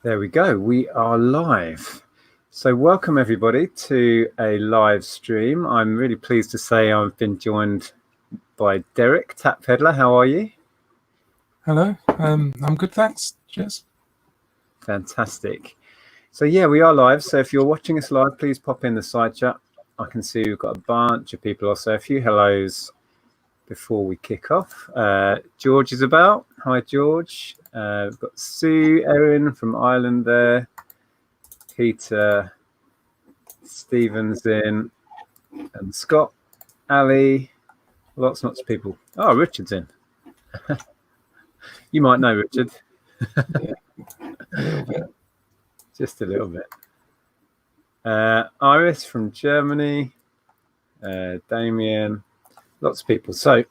There we go. We are live. So welcome everybody to a live stream. I'm really pleased to say I've been joined by Derek Tat Peddler. How are you? Hello. I'm good, thanks. Cheers. Fantastic. So yeah, we are live. So if you're watching us live, please pop in the side chat. I can see we've got a bunch of people. Also, a few hellos before we kick off. George is about. Hi, George. We've got Sue, Erin from Ireland there. Peter, Stephen's in, and Scott, Ali, lots and lots of people. Oh, Richard's in. You might know Richard. Yeah, a little bit. Just a little bit. Iris from Germany, Damien, lots of people. So,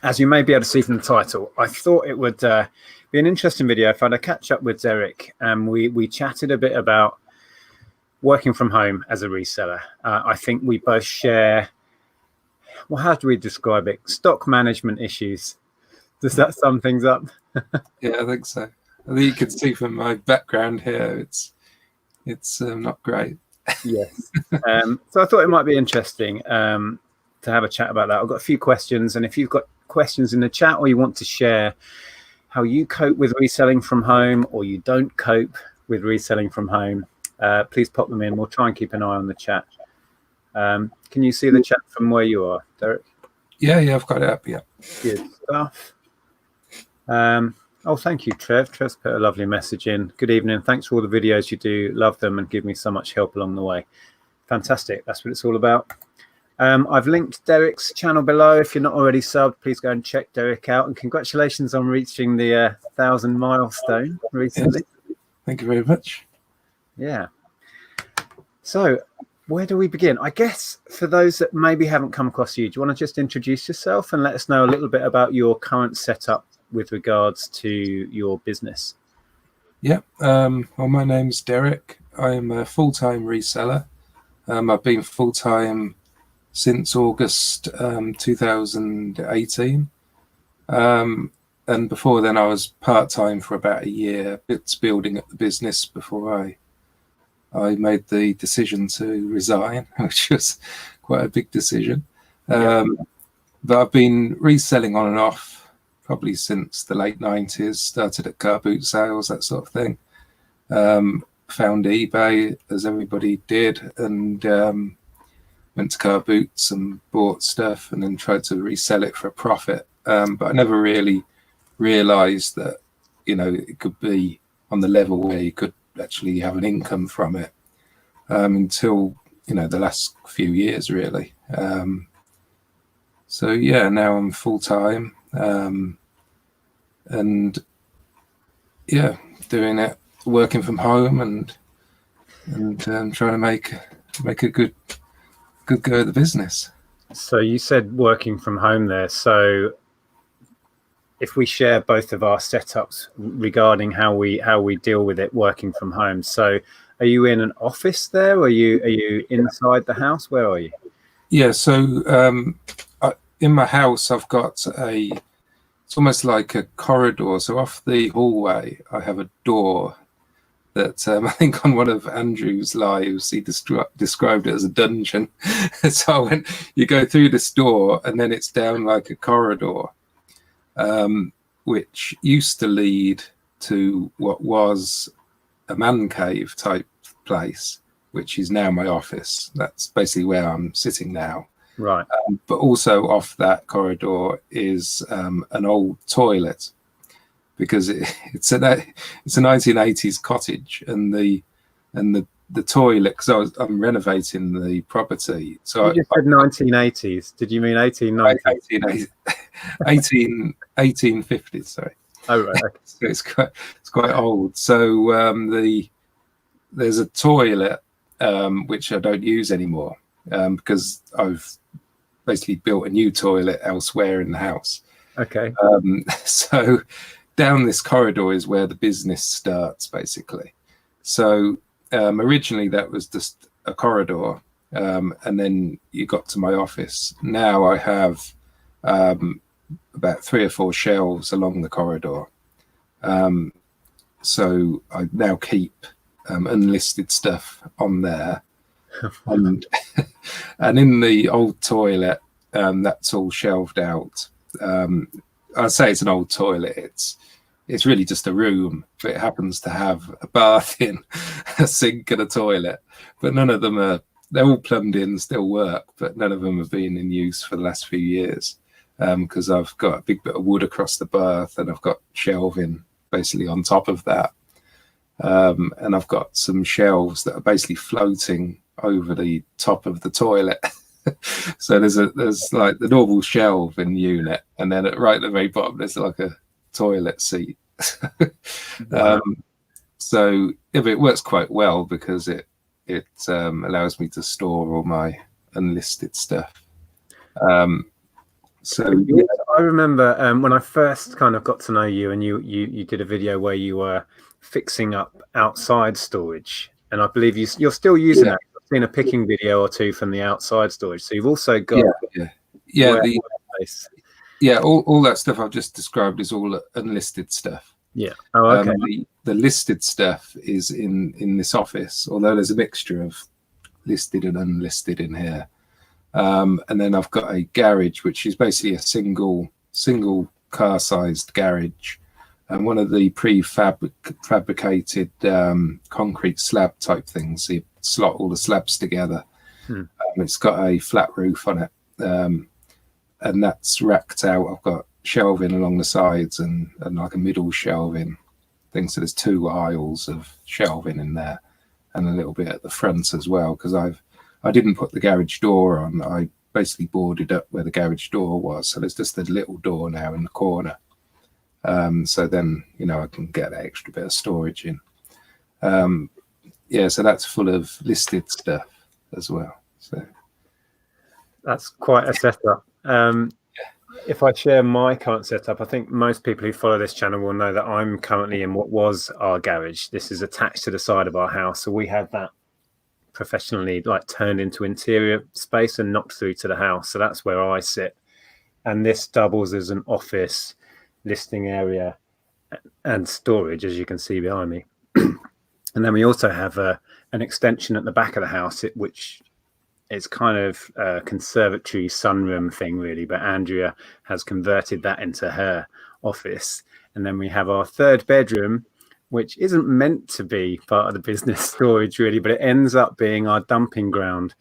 as you may be able to see from the title, I thought it would be an interesting video. I found a catch up with Derek, and we chatted a bit about working from home as a reseller. I think we both share, well, how do we describe it? Stock management issues. Does that sum things up? Yeah, I think so. I think you can see from my background here, it's not great. Yes. So I thought it might be interesting to have a chat about that. I've got a few questions, and if you've got questions in the chat or you want to share how you cope with reselling from home or you don't cope with reselling from home, please pop them in. We'll try and keep an eye on the chat. Can you see the chat from where you are, Derek? Yeah, I've got it up. Yeah. Good stuff. Oh, thank you, Trev. Trev's put a lovely message in. Good evening. Thanks for all the videos you do. Love them and give me so much help along the way. Fantastic. That's what it's all about. I've linked Derek's channel below. If you're not already subbed, please go and check Derek out. And congratulations on reaching the 1,000 milestone recently. Yes. Thank you very much. Yeah. So where do we begin? I guess for those that maybe haven't come across you, do you want to just introduce yourself and let us know a little bit about your current setup with regards to your business? Yeah. Well, my name's Derek. I'm a full-time reseller. I've been full-time since August 2018. And before then, I was part-time for about a year. It's building up the business before I made the decision to resign, which was quite a big decision. But I've been reselling on and off probably since the late 90s, started at car boot sales, that sort of thing. Found eBay, as everybody did, and went to car boots and bought stuff and then tried to resell it for a profit. But I never really realized that, it could be on the level where you could actually have an income from it until, the last few years, really. So yeah, now I'm full-time and yeah, doing it, working from home and trying to make a good go of the business. So you said working from home there. So if we share both of our setups regarding how we deal with it working from home. So are you in an office there? Or are you inside the house? Where are you? Yeah, so in my house, I've got it's almost like a corridor. So off the hallway, I have a door that I think on one of Andrew's lives, he described it as a dungeon. So you go through this door and then it's down like a corridor, which used to lead to what was a man cave type place, which is now my office. That's basically where I'm sitting now. Right. But also off that corridor is an old toilet, because it's a 1980s cottage, and the toilet, because I'm renovating the property. So you just said 1980s. Did you mean 1890s? 1850s, sorry. Oh, right. Okay. So it's quite old. So there's a toilet which I don't use anymore because I've basically built a new toilet elsewhere in the house. Okay. So down this corridor is where the business starts, basically. So originally that was just a corridor, and then you got to my office. Now I have about 3 or 4 shelves along the corridor. So I now keep unlisted stuff on there. And and in the old toilet, that's all shelved out. I'd say it's an old toilet. It's really just a room, but it happens to have a bath in, a sink and a toilet. But none of them they're all plumbed in, still work, but none of them have been in use for the last few years, because I've got a big bit of wood across the bath and I've got shelving basically on top of that. And I've got some shelves that are basically floating over the top of the toilet. So there's like the normal shelving unit, and then right at the very bottom there's like a toilet seat. Wow. So if it works quite well because it allows me to store all my unlisted stuff. So yeah, I remember when I first kind of got to know you, and you did a video where you were fixing up outside storage, and I believe you're still using that. I've seen a picking video or two from the outside storage, so you've also got all that stuff I've just described is all unlisted stuff. Yeah. Oh, okay. The listed stuff is in this office, although there's a mixture of listed and unlisted in here. And then I've got a garage, which is basically a single car-sized garage, and one of the prefabricated concrete slab type things. So you slot all the slabs together. It's got a flat roof on it, and that's racked out. I've got shelving along the sides and like a middle shelving thing. So there's 2 aisles of shelving in there, and a little bit at the front as well, because I didn't put the garage door on. I basically boarded up where the garage door was. So there's just a little door now in the corner. So then, I can get that extra bit of storage in. So that's full of listed stuff as well. So that's quite a setup. If I share my current setup, I think most people who follow this channel will know that I'm currently in what was our garage. This is attached to the side of our house. So we had that professionally turned into interior space and knocked through to the house. So that's where I sit. And this doubles as an office, listing area and storage, as you can see behind me. And then we also have an extension at the back of the house, which is kind of a conservatory sunroom thing, really. But Andrea has converted that into her office. And then we have our 3rd bedroom, which isn't meant to be part of the business storage, really, but it ends up being our dumping ground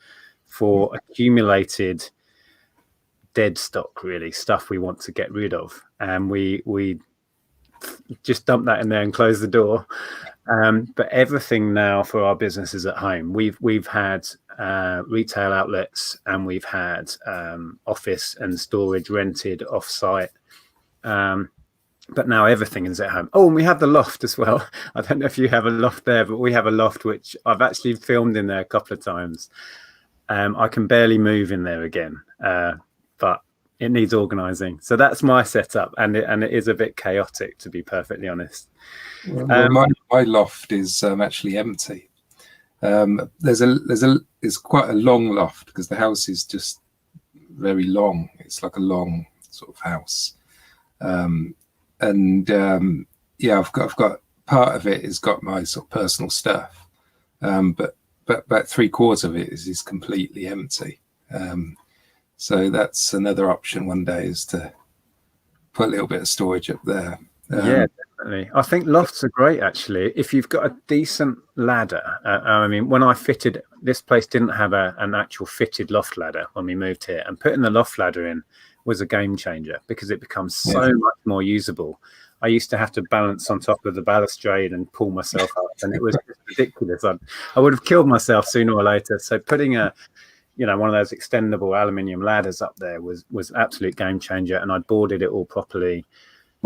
for accumulated dead stock, really, stuff we want to get rid of. And we just dump that in there and close the door. But everything now for our business is at home. We've had retail outlets, and we've had office and storage rented off-site. But now everything is at home. Oh, and we have the loft as well. I don't know if you have a loft there, but we have a loft which I've actually filmed in there a couple of times. I can barely move in there again, but it needs organizing. So that's my setup, and it is a bit chaotic, to be perfectly honest. Well, my loft is actually empty. It's quite a long loft because the house is just very long. It's like a long sort of house. I've got part of it has got my sort of personal stuff, but about 3/4 of it is completely empty. So that's another option one day, is to put a little bit of storage up there. Yeah, definitely. I think lofts are great, actually, if you've got a decent ladder. I mean, when I fitted this place, didn't have an actual fitted loft ladder when we moved here, and putting the loft ladder in was a game changer because it becomes so much more usable. I used to have to balance on top of the balustrade and pull myself up, and it was ridiculous. I would have killed myself sooner or later. So putting one of those extendable aluminium ladders up there was absolute game changer. And I boarded it all properly,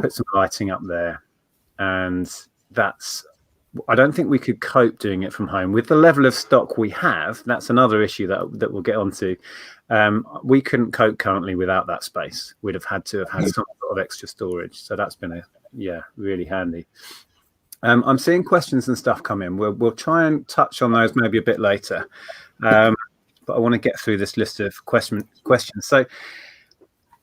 put some lighting up there, and I don't think we could cope doing it from home with the level of stock we have. That's another issue that we'll get onto. We couldn't cope currently without that space. We'd have had to have had some sort of extra storage. So that's been really handy. I'm seeing questions and stuff come in. We'll try and touch on those maybe a bit later. But I want to get through this list of questions. So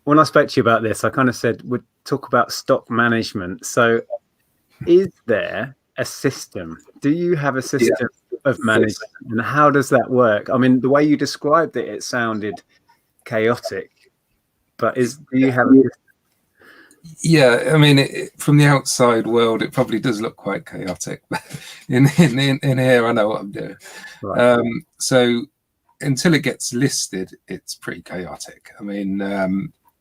when I spoke to you about this, I kind of said we'd talk about stock management. So is there a system. Do you have a system of management, and how does that work? I mean, the way you described it, it sounded chaotic, but do you have a system? Yeah, I mean, from the outside world, it probably does look quite chaotic, but in here, I know what I'm doing. Right. So until it gets listed, it's pretty chaotic. I mean,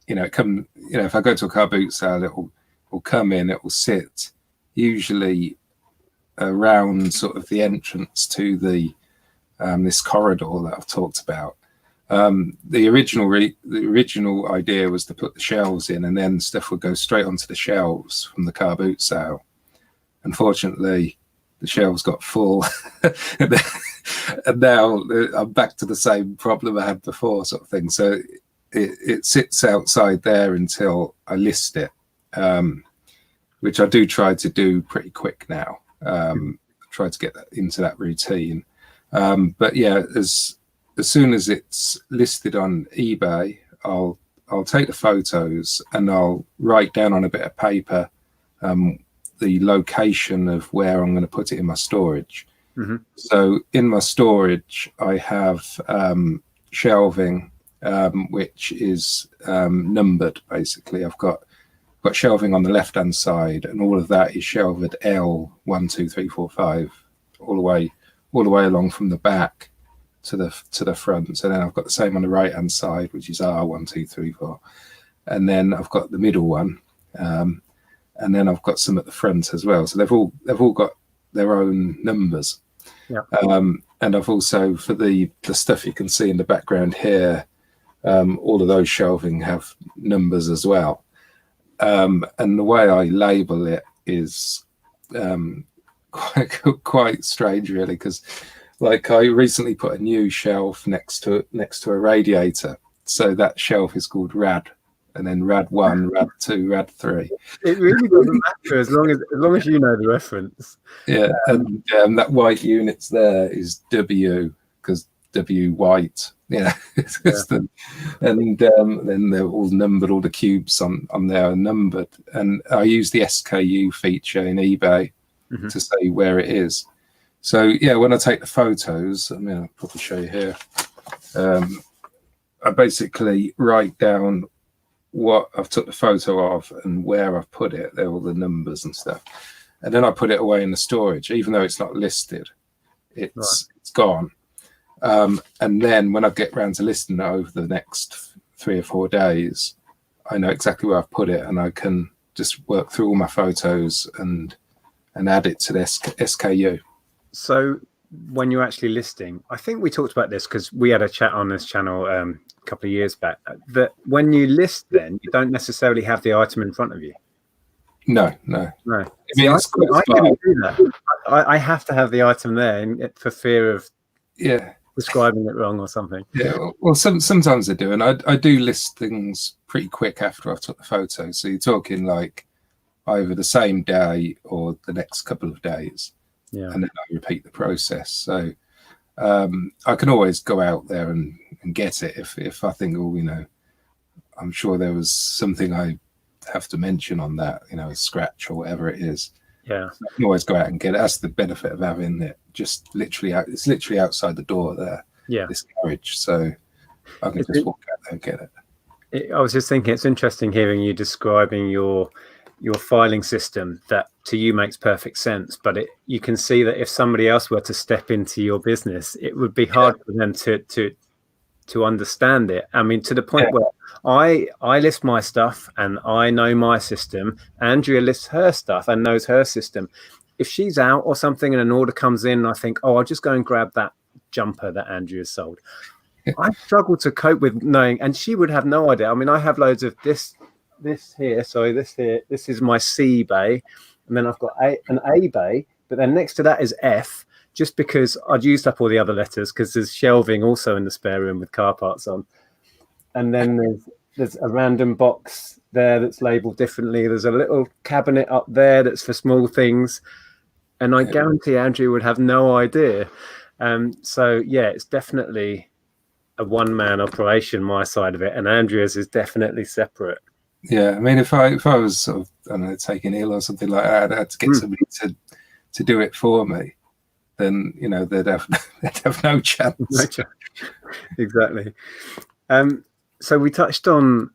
if I go to a car boot sale, it will come in, it will sit usually around sort of the entrance to the this corridor that I've talked about. The original idea was to put the shelves in, and then stuff would go straight onto the shelves from the car boot sale. Unfortunately, the shelves got full, and now I'm back to the same problem I had before, sort of thing. So it sits outside there until I list it, which I do try to do pretty quick now. Try to get that into that routine. But yeah, as soon as it's listed on eBay, I'll take the photos and I'll write down on a bit of paper the location of where I'm going to put it in my storage. Mm-hmm. So in my storage, I have shelving, which is numbered. Basically, I've got shelving on the left-hand side, and all of that is shelved L 1, 2, 3, 4, 5, all the way along from the back to the front. So then I've got the same on the right hand side, which is R 1, 2, 3, 4, and then I've got the middle one, and then I've got some at the front as well. So they've all got their own numbers. Yeah. And I've also, for the stuff you can see in the background here, all of those shelving have numbers as well. And the way I label it is quite strange, really, because like I recently put a new shelf next to a radiator, so that shelf is called Rad, and then Rad 1, Rad 2, Rad 3. It really doesn't matter as long as you know the reference. Yeah, and that white unit's there is W, because W white. Yeah, and then they're all numbered. All the cubes on there are numbered, and I use the SKU feature in eBay to say where it is. So yeah, when I take the photos, I mean, I'll probably show you here. I basically write down what I've took the photo of and where I've put it. They're all the numbers and stuff, and then I put it away in the storage, even though it's not listed. It's gone. And then when I get round to listing it over the next 3 or 4 days, I know exactly where I've put it, and I can just work through all my photos and add it to the SKU. So when you're actually listing, I think we talked about this because we had a chat on this channel a couple of years back, that when you list, then you don't necessarily have the item in front of you. No. I mean, I couldn't do that. I have to have the item there for fear of describing it wrong or something. Yeah, well, sometimes I do, and I do list things pretty quick after I've took the photo. So you're talking like either the same day or the next couple of days. Yeah. And then I repeat the process. So I can always go out there and get it if I think, I'm sure there was something I have to mention on that, a scratch or whatever it is. Yeah. So I can always go out and get it. That's the benefit of having it just literally out. It's literally outside the door there. Yeah. This garage. So I can just walk out there and get it. I was just thinking, it's interesting hearing you describing your filing system that to you makes perfect sense, but you can see that if somebody else were to step into your business, it would be hard for them to understand it. I mean, to the point where I list my stuff and I know my system. Andrea lists her stuff and knows her system. If she's out or something and an order comes in, I think, I'll just go and grab that jumper that Andrea sold. I struggle to cope with knowing, and she would have no idea. I mean, I have loads of this here. This is my C bay, and then I've got an A bay, but then next to that is F, just because I'd used up all the other letters, because there's shelving also in the spare room with car parts on. And then there's a random box there that's labeled differently. There's a little cabinet up there that's for small things, and I guarantee Andrew would have no idea. So yeah, it's definitely a one-man operation, my side of it, and Andrea's is definitely separate. Yeah, I mean, if I was sort of, I don't know, taking ill or something like that, I'd have to get somebody to do it for me, then they'd have no chance. No chance. Exactly. So we touched on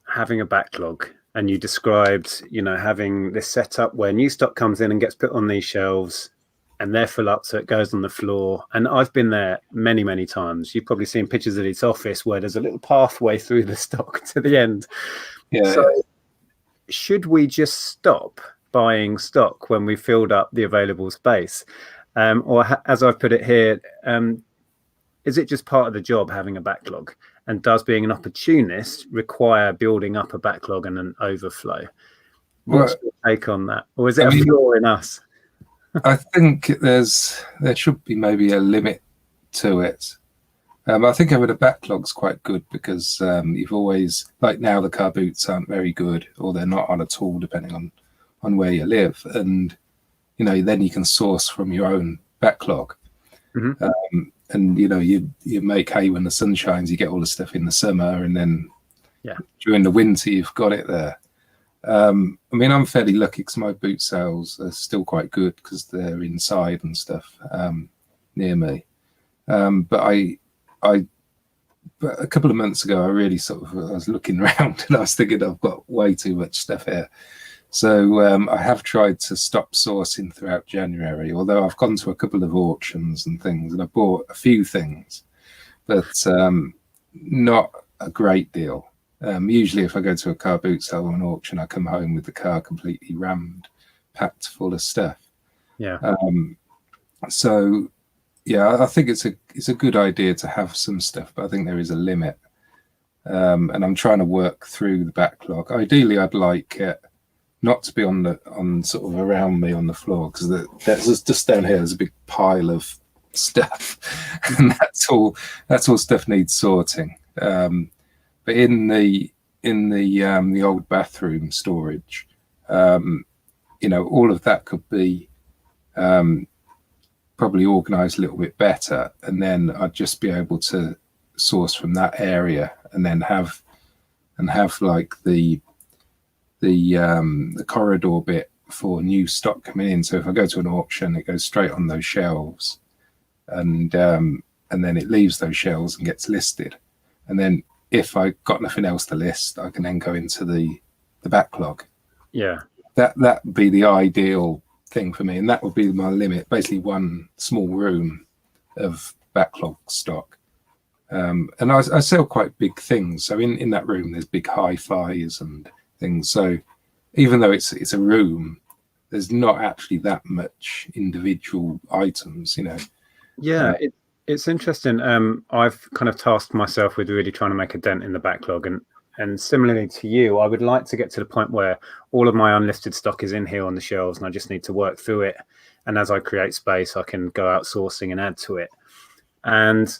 having a backlog, and you described, having this setup where new stock comes in and gets put on these shelves, and they're full up, so it goes on the floor. And I've been there many, many times. You've probably seen pictures of this office where there's a little pathway through the stock to the end. Yeah. So should we just stop buying stock when we filled up the available space? Or as I've put it here, is it just part of the job having a backlog? And does being an opportunist require building up a backlog and an overflow? What's your take on that? Or is it a flaw in us? I think there should be maybe a limit to it. I think having a backlog's quite good because you've always, like now, the car boots aren't very good, or they're not on at all, depending on where you live. And then you can source from your own backlog. Mm-hmm. And you make hay when the sun shines. You get all the stuff in the summer, and then during the winter you've got it there. I'm fairly lucky because my boot sales are still quite good because they're inside and stuff near me. But a couple of months ago, I really I was looking around and I was thinking I've got way too much stuff here. So I have tried to stop sourcing throughout January, although I've gone to a couple of auctions and things, and I bought a few things, but not a great deal. Usually if I go to a car boot sale or an auction, I come home with the car completely rammed, packed full of stuff. Yeah. I think it's a good idea to have some stuff, but I think there is a limit. And I'm trying to work through the backlog. Ideally, I'd like it not to be on sort of around me on the floor, because that's just down here. There's a big pile of stuff, and that's all stuff needs sorting. But in the old bathroom storage, all of that could be probably organised a little bit better, and then I'd just be able to source from that area, and then have like the corridor bit for new stock coming in. So if I go to an auction, it goes straight on those shelves, and then it leaves those shelves and gets listed. And then if I got nothing else to list, I can then go into the backlog. Yeah, that would be the ideal thing for me, and that would be my limit. Basically, one small room of backlog stock. And I sell quite big things, so in that room there's big hi-fis and things. So even though it's a room, there's not actually that much individual items, Yeah, it's interesting. I've kind of tasked myself with really trying to make a dent in the backlog, and similarly to you, I would like to get to the point where all of my unlisted stock is in here on the shelves, and I just need to work through it. And as I create space, I can go out sourcing and add to it. And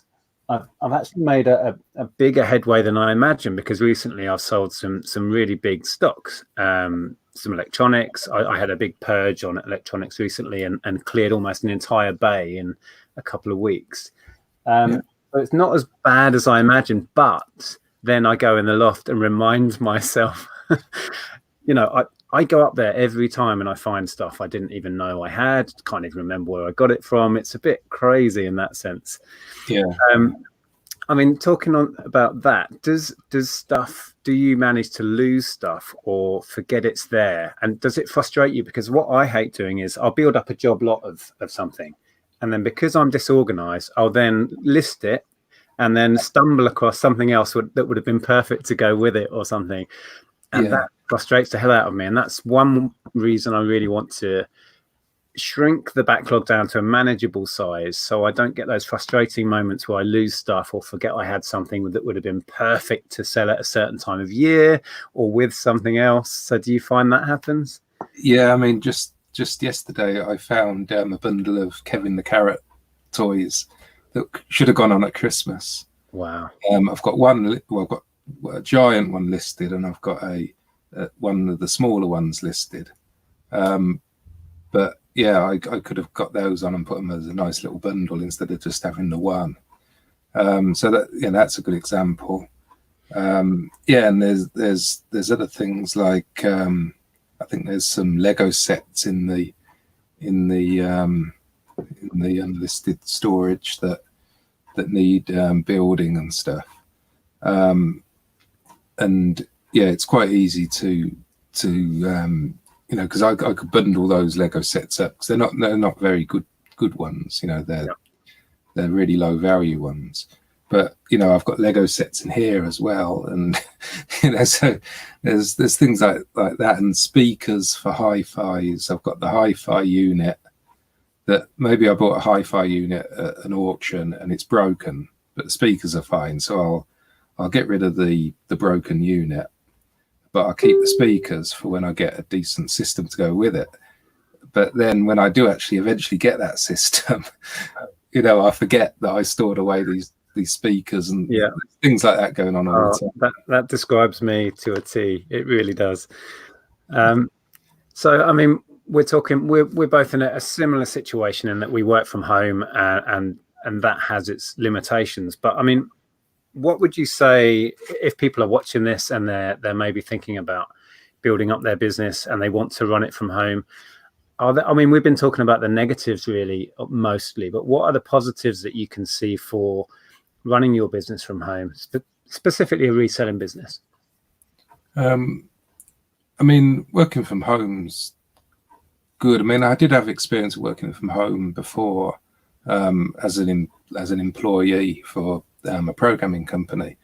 I've actually made a bigger headway than I imagined, because recently I've sold some really big stocks, some electronics. I had a big purge on electronics recently and cleared almost an entire bay in a couple of weeks. So it's not as bad as I imagined, but then I go in the loft and remind myself, I go up there every time and I find stuff I didn't even know I had, can't even remember where I got it from. It's a bit crazy in that sense. Yeah. Talking about that, do you manage to lose stuff or forget it's there? And does it frustrate you? Because what I hate doing is I'll build up a job lot of something, and then because I'm disorganized, I'll then list it and then stumble across something else that would have been perfect to go with it or something. And that frustrates the hell out of me. And that's one reason I really want to shrink the backlog down to a manageable size, so I don't get those frustrating moments where I lose stuff or forget I had something that would have been perfect to sell at a certain time of year or with something else. So do you find that happens? Yeah, just yesterday I found a bundle of Kevin the Carrot toys that should have gone on at Christmas. Wow. I've got I've got a giant one listed, and I've got one of the smaller ones listed. But yeah, I could have got those on and put them as a nice little bundle instead of just having the one. So that's a good example. And there's other things like I think there's some Lego sets in the in the unlisted storage that need building and stuff. And yeah, it's quite easy to because I could bundle those Lego sets up because they're not very good ones. They're really low value ones. But I've got Lego sets in here as well, and so there's things like that, and speakers for hi-fis. I've got the hi-fi unit that maybe I bought a hi-fi unit at an auction and it's broken, but the speakers are fine. So I'll get rid of the broken unit, but I'll keep the speakers for when I get a decent system to go with it. But then when I do actually eventually get that system, I forget that I stored away these speakers and things like that going on all the time. That describes me to a T. It really does. So I mean, we're both in a similar situation in that we work from home, and that has its limitations. But I mean, what would you say if people are watching this and they're maybe thinking about building up their business and they want to run it from home? I mean, we've been talking about the negatives really mostly, but what are the positives that you can see for running your business from home, specifically a reselling business? I mean, working from home's good. I mean, I did have experience working from home before as an employee for a programming company,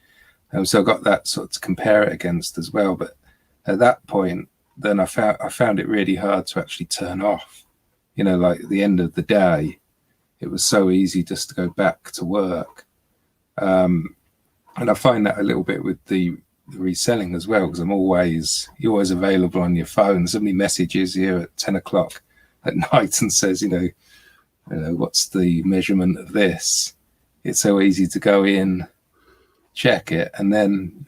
so I got that sort of to compare it against as well. But at that point, then I found it really hard to actually turn off. Like at the end of the day, it was so easy just to go back to work. And I find that a little bit with the reselling as well, because you're always available on your phone. Somebody messages you at 10 o'clock at night and says, what's the measurement of this? It's so easy to go in, check it, and then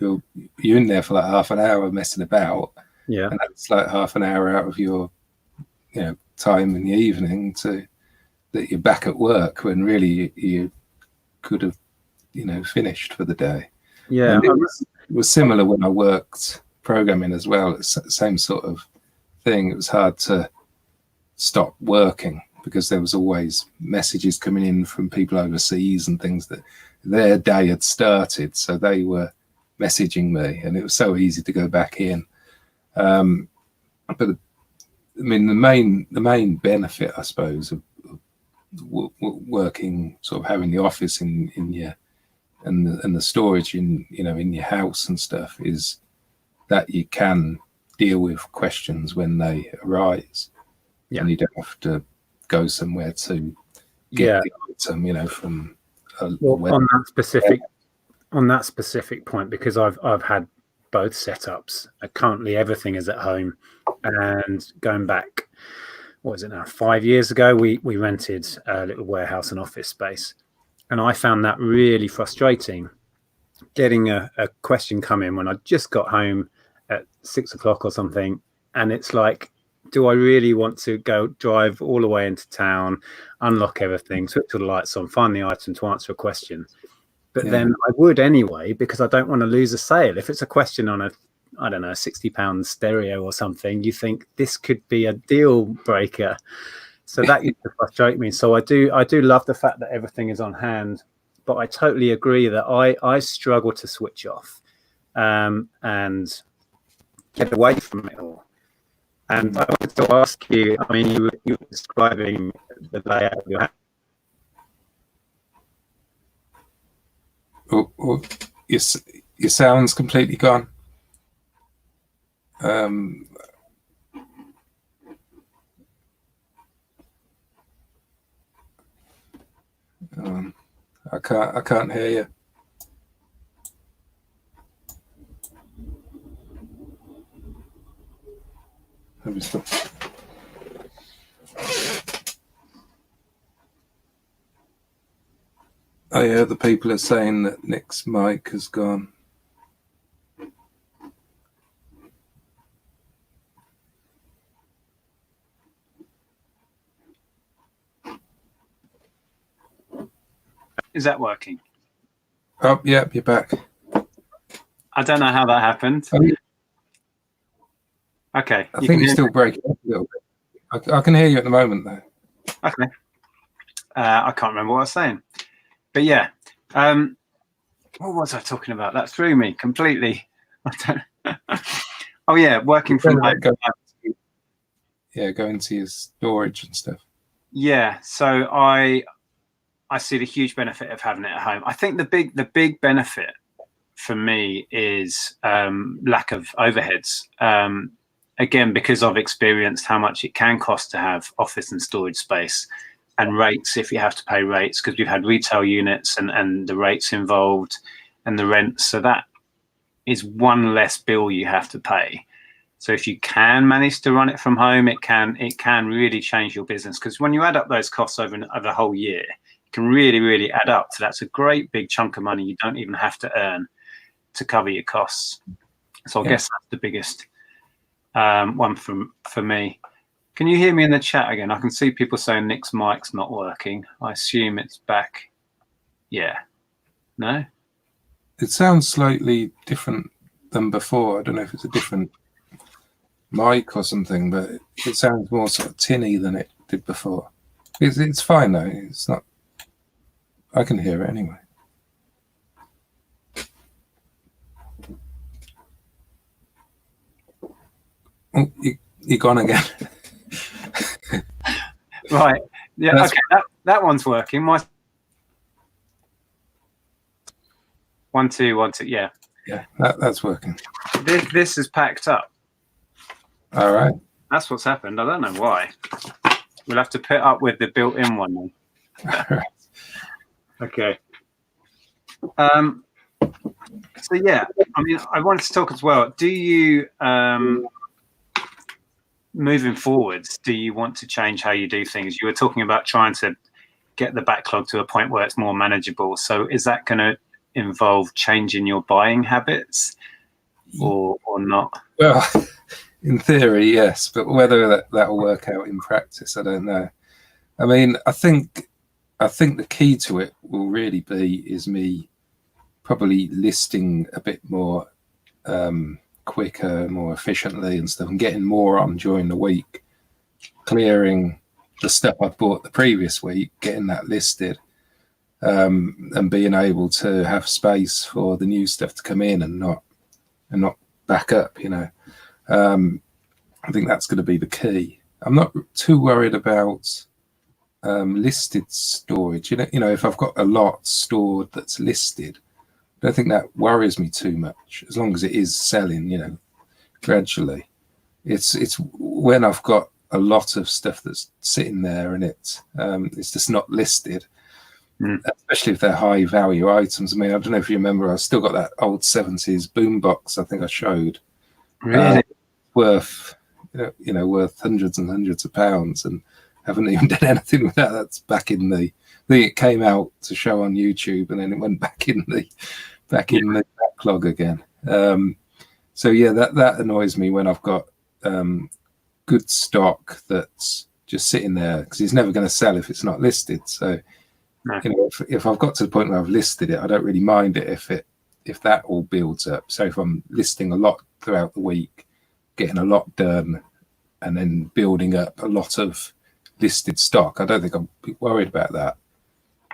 you're in there for like half an hour messing about. Yeah, and that's like half an hour out of your time in the evening that you're back at work when really you could have finished for the day. Yeah, it was similar when I worked programming as well. It's the same sort of thing. It was hard to stop working because there was always messages coming in from people overseas and things that their day had started, so they were messaging me, and it was so easy to go back in. But I mean, the main benefit, I suppose, of working, sort of having the office in your and the storage in your house and stuff, is that you can deal with questions when they arise, and you don't have to go somewhere to get the item, from on that specific point, because I've had both setups. Currently everything is at home, and going back, what is it now, 5 years ago, we rented a little warehouse and office space, and I found that really frustrating, getting a question come in when I just got home at 6 o'clock or something, and it's like, do I really want to go drive all the way into town, unlock everything, switch all the lights on, find the item to answer a question? But then I would anyway, because I don't want to lose a sale. If it's a question on a £60 stereo or something, you think this could be a deal breaker. So that used to frustrate me. So I do love the fact that everything is on hand, but I totally agree that I struggle to switch off and get away from it all. And I wanted to ask you, I mean, you were describing the layout of your house. Oh, your sound's completely gone. I can't hear you. Let me stop. Oh yeah, the people are saying that Nick's mic has gone. Is that working? Oh, yeah, you're back. I don't know how that happened. Oh, yeah. Okay. I think you're still breaking up a little bit. I can hear you at the moment, though. Okay. I can't remember what I was saying, but yeah. What was I talking about? That threw me completely. I don't. Oh yeah, working from home. Going to your storage and stuff. Yeah, so I see the huge benefit of having it at home. I think the big benefit for me is lack of overheads. Again, because I've experienced how much it can cost to have office and storage space, and rates if you have to pay rates, because we've had retail units and the rates involved and the rent. So that is one less bill you have to pay. So if you can manage to run it from home, it can really change your business, because when you add up those costs over a whole year, it can really add up. So that's a great big chunk of money you don't even have to earn to cover your costs. So I guess that's the biggest one for me. Can you hear me in the chat again? I can see people saying Nick's mic's not working. I assume it's back. Yeah. No? It sounds slightly different than before. I don't know if it's a different mic or something, but it sounds more sort of tinny than it did before. It's fine though. It's not. I can hear it anyway. Oh, you're gone again. Right. Yeah. Okay. That one's working. My 1 2 1 2. Yeah. Yeah. That's working. This is packed up. All right. That's what's happened. I don't know why. We'll have to put up with the built-in one then. Okay. So yeah, I mean, I wanted to talk as well. Do you, moving forwards, do you want to change how you do things? You were talking about trying to get the backlog to a point where it's more manageable. So is that going to involve changing your buying habits or not? Well, in theory, yes, but whether that will work out in practice, I don't know. I mean, I think the key to it will really is me probably listing a bit more quicker, more efficiently and stuff, and getting more on during the week, clearing the stuff I bought the previous week, getting that listed, and being able to have space for the new stuff to come in and not back up, you know. I think that's going to be the key. I'm not too worried about listed storage. You know, if I've got a lot stored that's listed, I don't think that worries me too much, as long as it is selling, you know, gradually. It's when I've got a lot of stuff that's sitting there and it's just not listed, especially if they're high value items. I mean, I don't know if you remember, I've still got that old 70s boombox I think I showed. Really? Worth hundreds and hundreds of pounds, and haven't even done anything with that. That's back in it came out to show on YouTube, and then it went back in the backlog again. So yeah, that annoys me when I've got good stock that's just sitting there, because it's never going to sell if it's not listed. So you know, if I've got to the point where I've listed it, I don't really mind it if that all builds up. So if I'm listing a lot throughout the week, getting a lot done, and then building up a lot of listed stock, I don't think I'll be worried about that.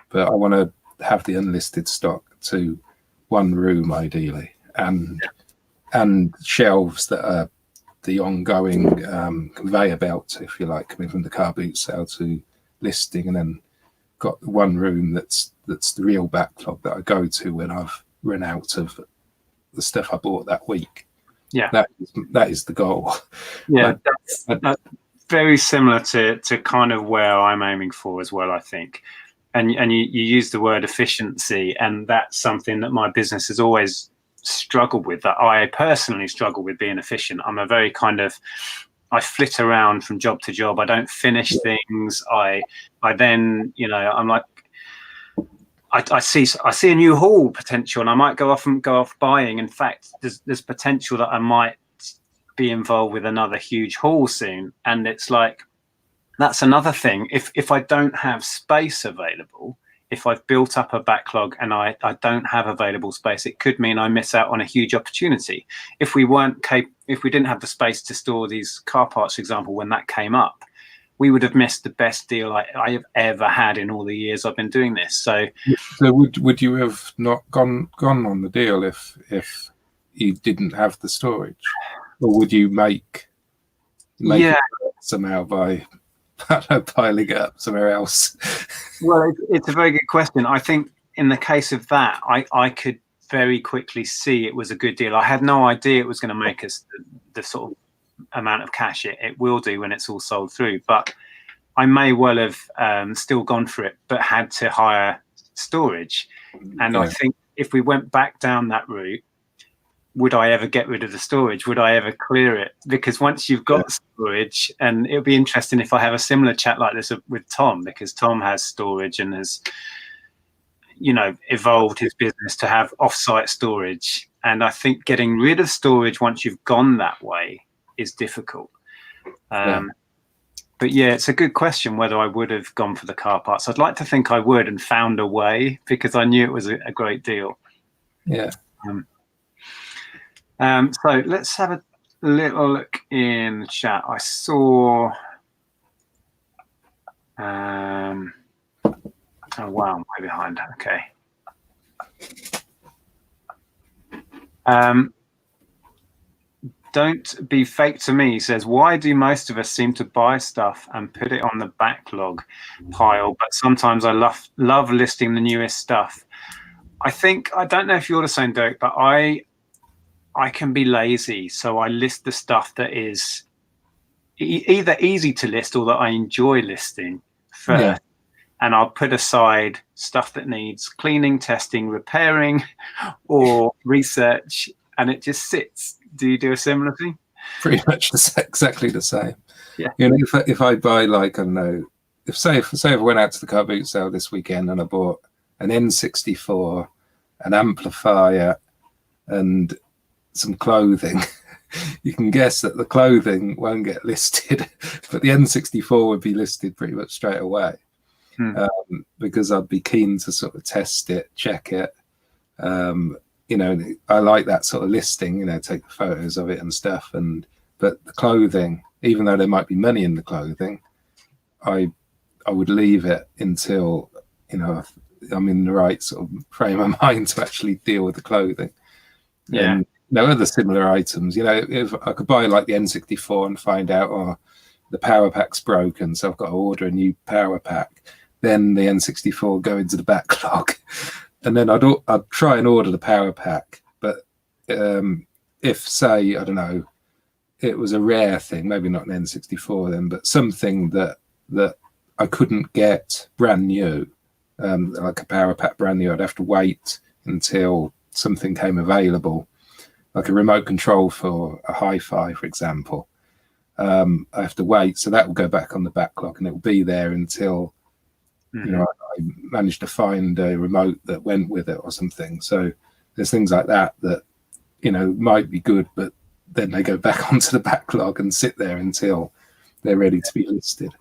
But I want to have the unlisted stock to one room ideally, and shelves that are the ongoing conveyor belt, if you like, coming from the car boot sale to listing, and then got one room that's the real backlog that I go to when I've run out of the stuff I bought that week. Yeah, that is the goal. Yeah, that's very similar to kind of where I'm aiming for as well, I think. And you use the word efficiency, and that's something that my business has always struggled with, that I personally struggle with being efficient. I'm a very I flit around from job to job. I don't finish things. I then, you know, I'm like, I see a new haul potential, and I might go off buying. In fact, there's potential that I might be involved with another huge haul soon. And it's like, that's another thing. If I don't have space available, if I've built up a backlog and I don't have available space, it could mean I miss out on a huge opportunity. If we didn't have the space to store these car parts, for example, when that came up, we would have missed the best deal I have ever had in all the years I've been doing this. So would you have not gone on the deal if you didn't have the storage, or would you make it somehow by piling it up somewhere else? Well, it's a very good question. I think in the case of that, I could very quickly see it was a good deal. I had no idea it was going to make us the sort of amount of cash it will do when it's all sold through. But I may well have still gone for it, but had to hire storage. And I think if we went back down that route, would I ever get rid of the storage? Would I ever clear it? Because once you've got storage, and it'll be interesting if I have a similar chat like this with Tom, because Tom has storage and has, evolved his business to have off-site storage. And I think getting rid of storage once you've gone that way is difficult. But yeah, it's a good question whether I would have gone for the car parts. I'd like to think I would and found a way, because I knew it was a great deal. Yeah. So let's have a little look in the chat. I saw. Oh wow, I'm way behind. Okay. Don't be fake to me says, why do most of us seem to buy stuff and put it on the backlog pile, but sometimes I love listing the newest stuff? I don't know if you're the same, Derek, but I can be lazy, so I list the stuff that is either easy to list or that I enjoy listing first. And I'll put aside stuff that needs cleaning, testing, repairing, or research, and it just sits. Do you do a similar thing? Pretty much exactly the same. Yeah. If I buy, like, I don't know, if I went out to the car boot sale this weekend and I bought an N64, an amplifier, and some clothing, you can guess that the clothing won't get listed, but the N64 would be listed pretty much straight away. Because I'd be keen to sort of test it, check it. I like that sort of listing, take the photos of it and stuff. But the clothing, even though there might be money in the clothing, I would leave it until, I'm in the right sort of frame of mind to actually deal with the clothing. Yeah. And, other similar items, if I could buy like the N64 and find out, the power pack's broken, so I've got to order a new power pack, then the N64 go into the backlog. And then I'd try and order the power pack. But if, say, I don't know, it was a rare thing, maybe not an N64 then, but something that I couldn't get brand new, like a power pack brand new, I'd have to wait until something came available, like a remote control for a hi-fi, for example. I have to wait. So that will go back on the backlog, and it will be there until I managed to find a remote that went with it or something. So there's things like that might be good, but then they go back onto the backlog and sit there until they're ready to be listed.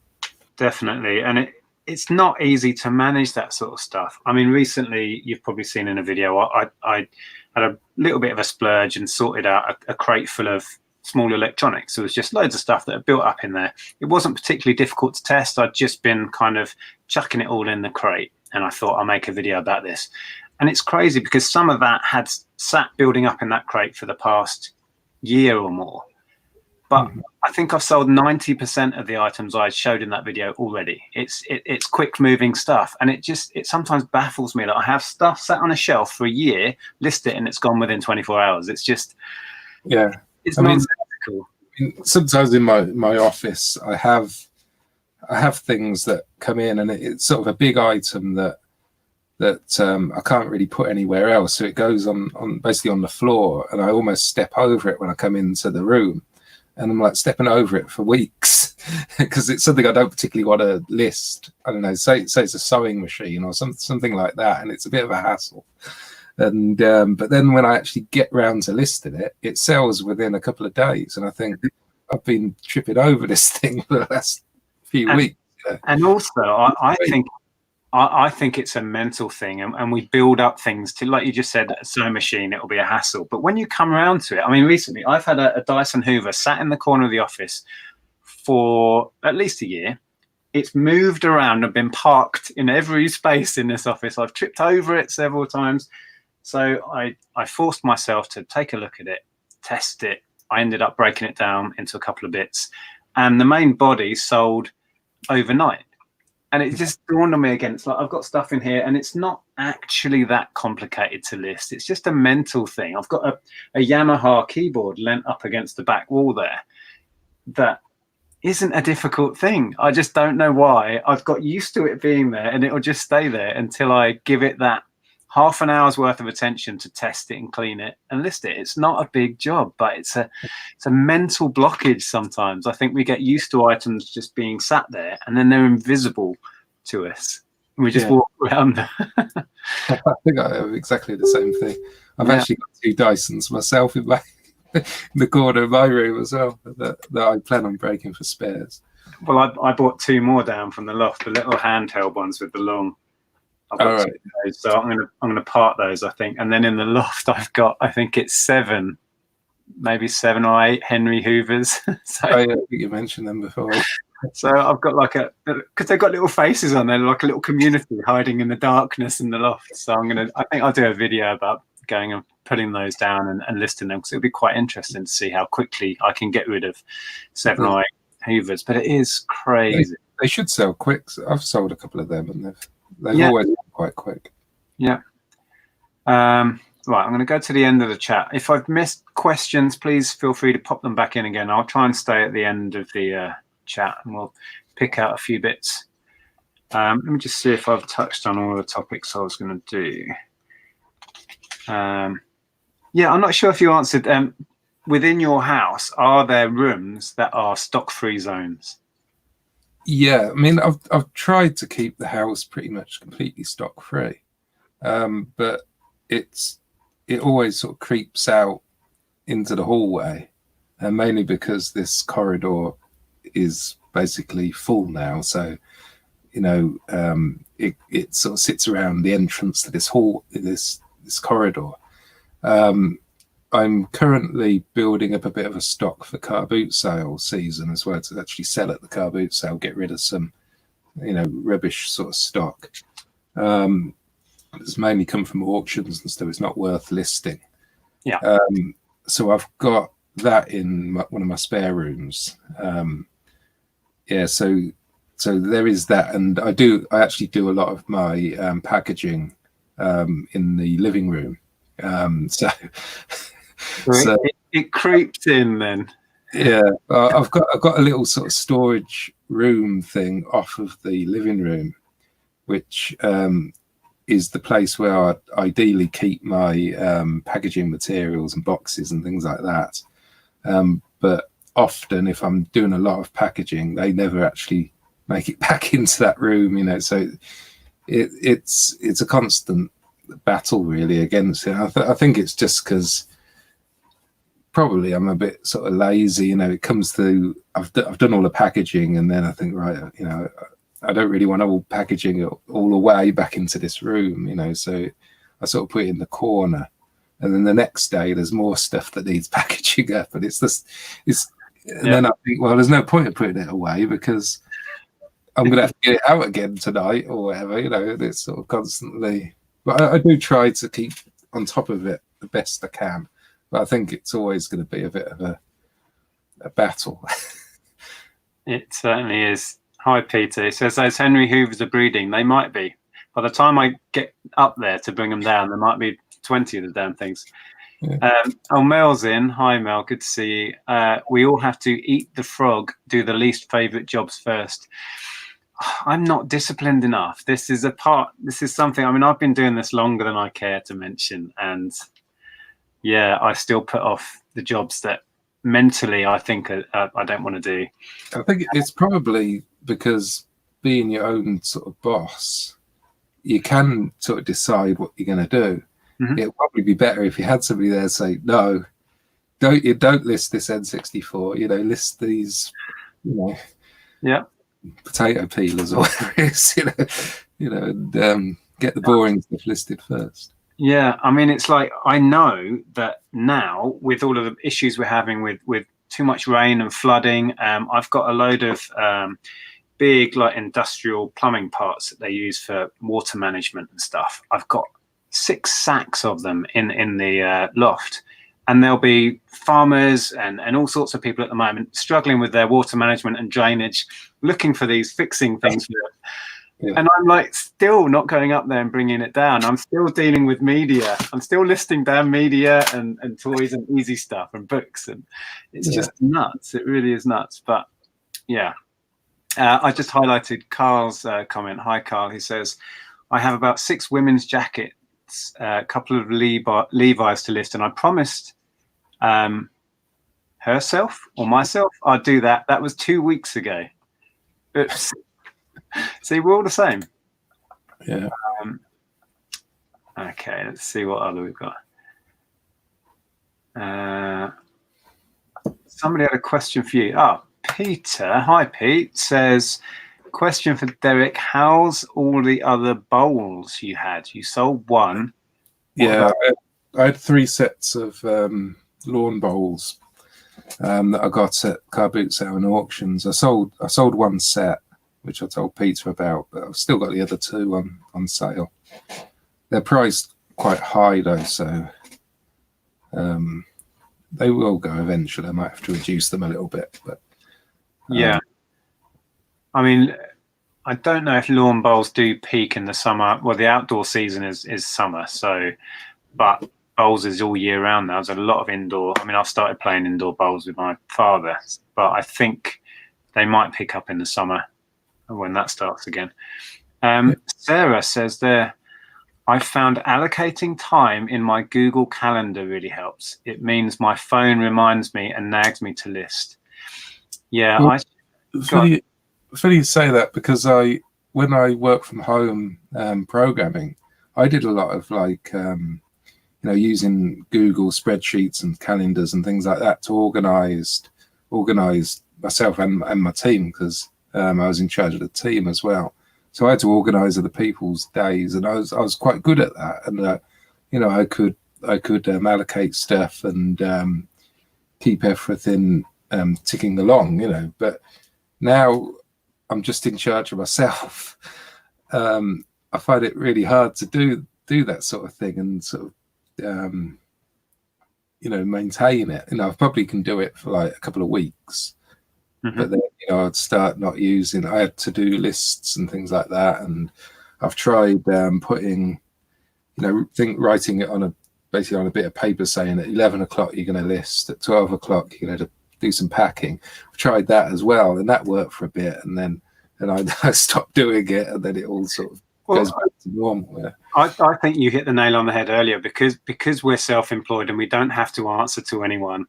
Definitely. And it's not easy to manage that sort of stuff. I mean, recently, you've probably seen in a video, I had a little bit of a splurge and sorted out a crate full of small electronics. So it was just loads of stuff that had built up in there. It wasn't particularly difficult to test. I'd just been kind of chucking it all in the crate, and I thought I'll make a video about this. And it's crazy because some of that had sat building up in that crate for the past year or more. But I think I've sold 90% of the items I showed in that video already. It's quick moving stuff, and it sometimes baffles me that I have stuff sat on a shelf for a year, list it, and it's gone within 24 hours. It's just it's nonsensical. Sometimes in my office, I have things that come in, and it's sort of a big item that I can't really put anywhere else. So it goes on basically on the floor, and I almost step over it when I come into the room, and I'm like stepping over it for weeks because it's something I don't particularly want to list. I don't know, say it's a sewing machine or something like that, and it's a bit of a hassle. And but then when I actually get round to listing it, it sells within a couple of days, and I think I've been tripping over this thing for the last few weeks. And also, I think it's a mental thing, and we build up things to, like you just said, a sewing machine, it'll be a hassle. But when you come around to it, I mean, recently I've had a Dyson Hoover sat in the corner of the office for at least a year, it's moved around and been parked in every space in this office. I've tripped over it several times. So I forced myself to take a look at it, test it. I ended up breaking it down into a couple of bits, and the main body sold overnight. And it just dawned on me again. It's like, I've got stuff in here and it's not actually that complicated to list. It's just a mental thing. I've got a Yamaha keyboard lent up against the back wall there that isn't a difficult thing. I just don't know why. I've got used to it being there, and it'll just stay there until I give it that half an hour's worth of attention to test it and clean it and list it. It's not a big job, but it's a mental blockage sometimes. I think we get used to items just being sat there and then they're invisible to us. And we just walk around them. I think I have exactly the same thing. I've actually got 2 Dysons myself in the corner of my room as well that I plan on breaking for spares. Well, I bought 2 more down from the loft, the little handheld ones with the long. So I'm gonna part those, I think. And then in the loft, I've got, I think it's 7, maybe 7 or 8 Henry Hoovers. So, I think you mentioned them before. So I've got because they've got little faces on there, like a little community hiding in the darkness in the loft. So I think I'll do a video about going and putting those down and listing them, because it'll be quite interesting to see how quickly I can get rid of 7 or 8 Hoovers. But it is crazy. They should sell quick. I've sold a couple of them, and they've always been quite quick. Yeah. Right, I'm going to go to the end of the chat. If I've missed questions, please feel free to pop them back in again. I'll try and stay at the end of the chat, and we'll pick out a few bits. Let me just see if I've touched on all the topics I was going to do. Yeah, I'm not sure if you answered. Within your house, are there rooms that are stock-free zones? Yeah, I mean, I've tried to keep the house pretty much completely stock-free, but it always sort of creeps out into the hallway, and mainly because this corridor is basically full now. So, you know, it sort of sits around the entrance to this corridor. I'm currently building up a bit of a stock for car boot sale season as well, to actually sell at the car boot sale, get rid of some, you know, rubbish sort of stock. It's mainly come from auctions and stuff. It's not worth listing. Yeah. So I've got that in one of my spare rooms. Yeah. So there is that, and I actually do a lot of my packaging in the living room. So it creeps in then. Yeah, I've got a little sort of storage room thing off of the living room, which is the place where I ideally keep my packaging materials and boxes and things like that. But often, if I'm doing a lot of packaging, they never actually make it back into that room, you know. So it's a constant battle really against it. I think it's just because probably I'm a bit sort of lazy, you know. It comes through, I've done all the packaging, and then I think, right, you know, I don't really want all packaging all the way back into this room, you know. So I sort of put it in the corner, and then the next day there's more stuff that needs packaging up, and then I think, well, there's no point in putting it away because I'm gonna have to get it out again tonight or whatever, you know. It's sort of constantly, but I do try to keep on top of it the best I can. But I think it's always going to be a bit of a battle. It certainly is. Hi, Peter. He says those Henry Hoovers are breeding. They might be. By the time I get up there to bring them down, there might be 20 of the damn things. Yeah. Mel's in. Hi, Mel. Good to see you. We all have to eat the frog, do the least favourite jobs first. I'm not disciplined enough. This is something, I mean, I've been doing this longer than I care to mention, and yeah, I still put off the jobs that mentally I think I don't want to do. I think it's probably because being your own sort of boss, you can sort of decide what you're going to do. Mm-hmm. It would probably be better if you had somebody there say, no, don't list this N64, you know, list these, you know, yeah, potato peelers or whatever it is, you know, and get the boring stuff listed first. Yeah, I mean, it's like, I know that now with all of the issues we're having with too much rain and flooding, I've got a load of big like industrial plumbing parts that they use for water management and stuff. I've got 6 sacks of them in the loft, and there'll be farmers and all sorts of people at the moment struggling with their water management and drainage, looking for these fixing things. Yeah. And I'm like still not going up there and bringing it down. I'm still dealing with media. I'm still listing down media and toys and easy stuff and books, and it's just nuts. It really is nuts. But yeah, I just highlighted Carl's comment. Hi, Carl. He says, I have about 6 women's jackets, a couple of Levi's to list, and I promised herself or myself I'd do that. That was 2 weeks ago. Oops. See, we're all the same. Yeah. Okay, let's see what other we've got. Somebody had a question for you. Oh, Peter. Hi, Pete. Says, question for Derek. How's all the other bowls you had? You sold one. Yeah, I had 3 sets of lawn bowls that I got at car boot sale and auctions. I sold 1 set, which I told Peter about, but I've still got the other 2 on sale. They're priced quite high though, so they will go eventually. I might have to reduce them a little bit, but yeah. I mean, I don't know if lawn bowls do peak in the summer. Well, the outdoor season is summer, so but bowls is all year round now. There's a lot of indoor. I mean, I've started playing indoor bowls with my father, but I think they might pick up in the summer when that starts again. Sarah says there, I found allocating time in my Google Calendar really helps. It means my phone reminds me and nags me to list. Yeah, well, funny you say that, because when I work from home programming, I did a lot of like using Google spreadsheets and calendars and things like that to organize myself and my team, because I was in charge of the team as well. So I had to organize other people's days, and I was quite good at that. And I could allocate stuff and keep everything ticking along. But now I'm just in charge of myself. I find it really hard to do that sort of thing and sort of maintain it. I probably can do it for like a couple of weeks. Mm-hmm. But then, I'd start not using. I had to-do lists and things like that, and I've tried putting, writing it basically on a bit of paper, saying at 11 o'clock you're going to list, at 12 o'clock you're going to do some packing. I've tried that as well, and that worked for a bit, and then I stopped doing it, and then it all sort of goes back to normal. Yeah. I think you hit the nail on the head earlier, because we're self-employed and we don't have to answer to anyone,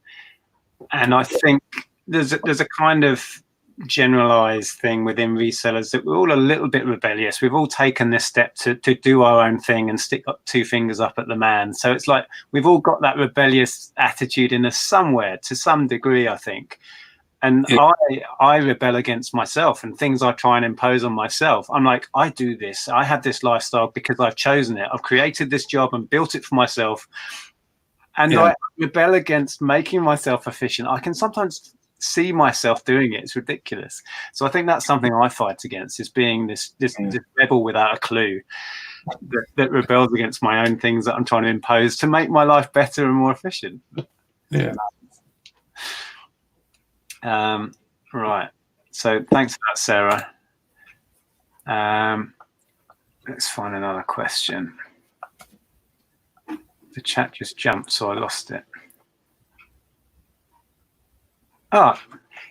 and I think there's a kind of generalized thing within resellers that we're all a little bit rebellious. We've all taken this step to do our own thing and stick up 2 fingers up at the man. So it's like we've all got that rebellious attitude in us somewhere to some degree, I think. And yeah. I rebel against myself and things I try and impose on myself. I'm like, I do this. I have this lifestyle because I've chosen it. I've created this job and built it for myself. And I rebel against making myself efficient. I can sometimes see myself doing it. It's ridiculous. So I think that's something I fight against, is being this rebel without a clue that rebels against my own things that I'm trying to impose to make my life better and more efficient. Yeah. Right. So thanks for that, Sarah. Let's find another question. The chat just jumped, so I lost it. Oh,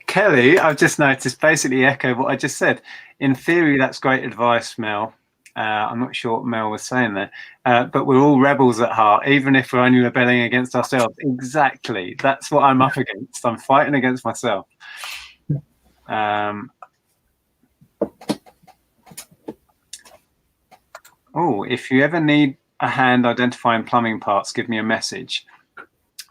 Kelly, I've just noticed, basically echo what I just said. In theory, that's great advice, Mel. I'm not sure what Mel was saying there, but we're all rebels at heart, even if we're only rebelling against ourselves. Exactly. That's what I'm up against. I'm fighting against myself. If you ever need a hand identifying plumbing parts, give me a message.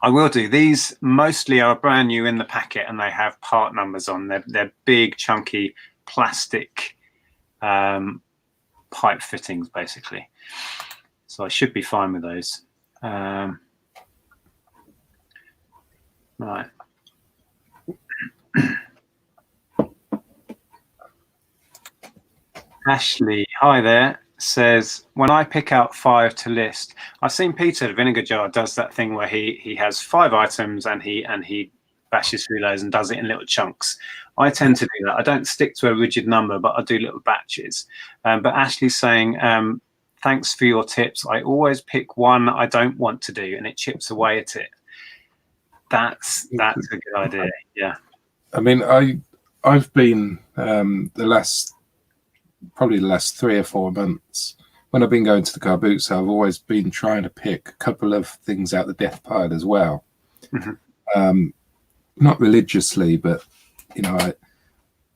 I will do. These mostly are brand new in the packet, and they have part numbers on. They're big, chunky plastic pipe fittings, basically. So I should be fine with those. Right. Ashley, hi there, says, when I pick out 5 to list, I've seen Peter the Vinegar Jar does that thing where he has 5 items and he bashes through those and does it in little chunks. I tend to do that. I don't stick to a rigid number, but I do little batches. But Ashley's saying, thanks for your tips. I always pick one I don't want to do and it chips away at it. That's a good idea. Yeah. I mean, I've been probably the last 3 or 4 months, when I've been going to the car boot sale, I've always been trying to pick a couple of things out the death pile as well. Not religiously, but you know,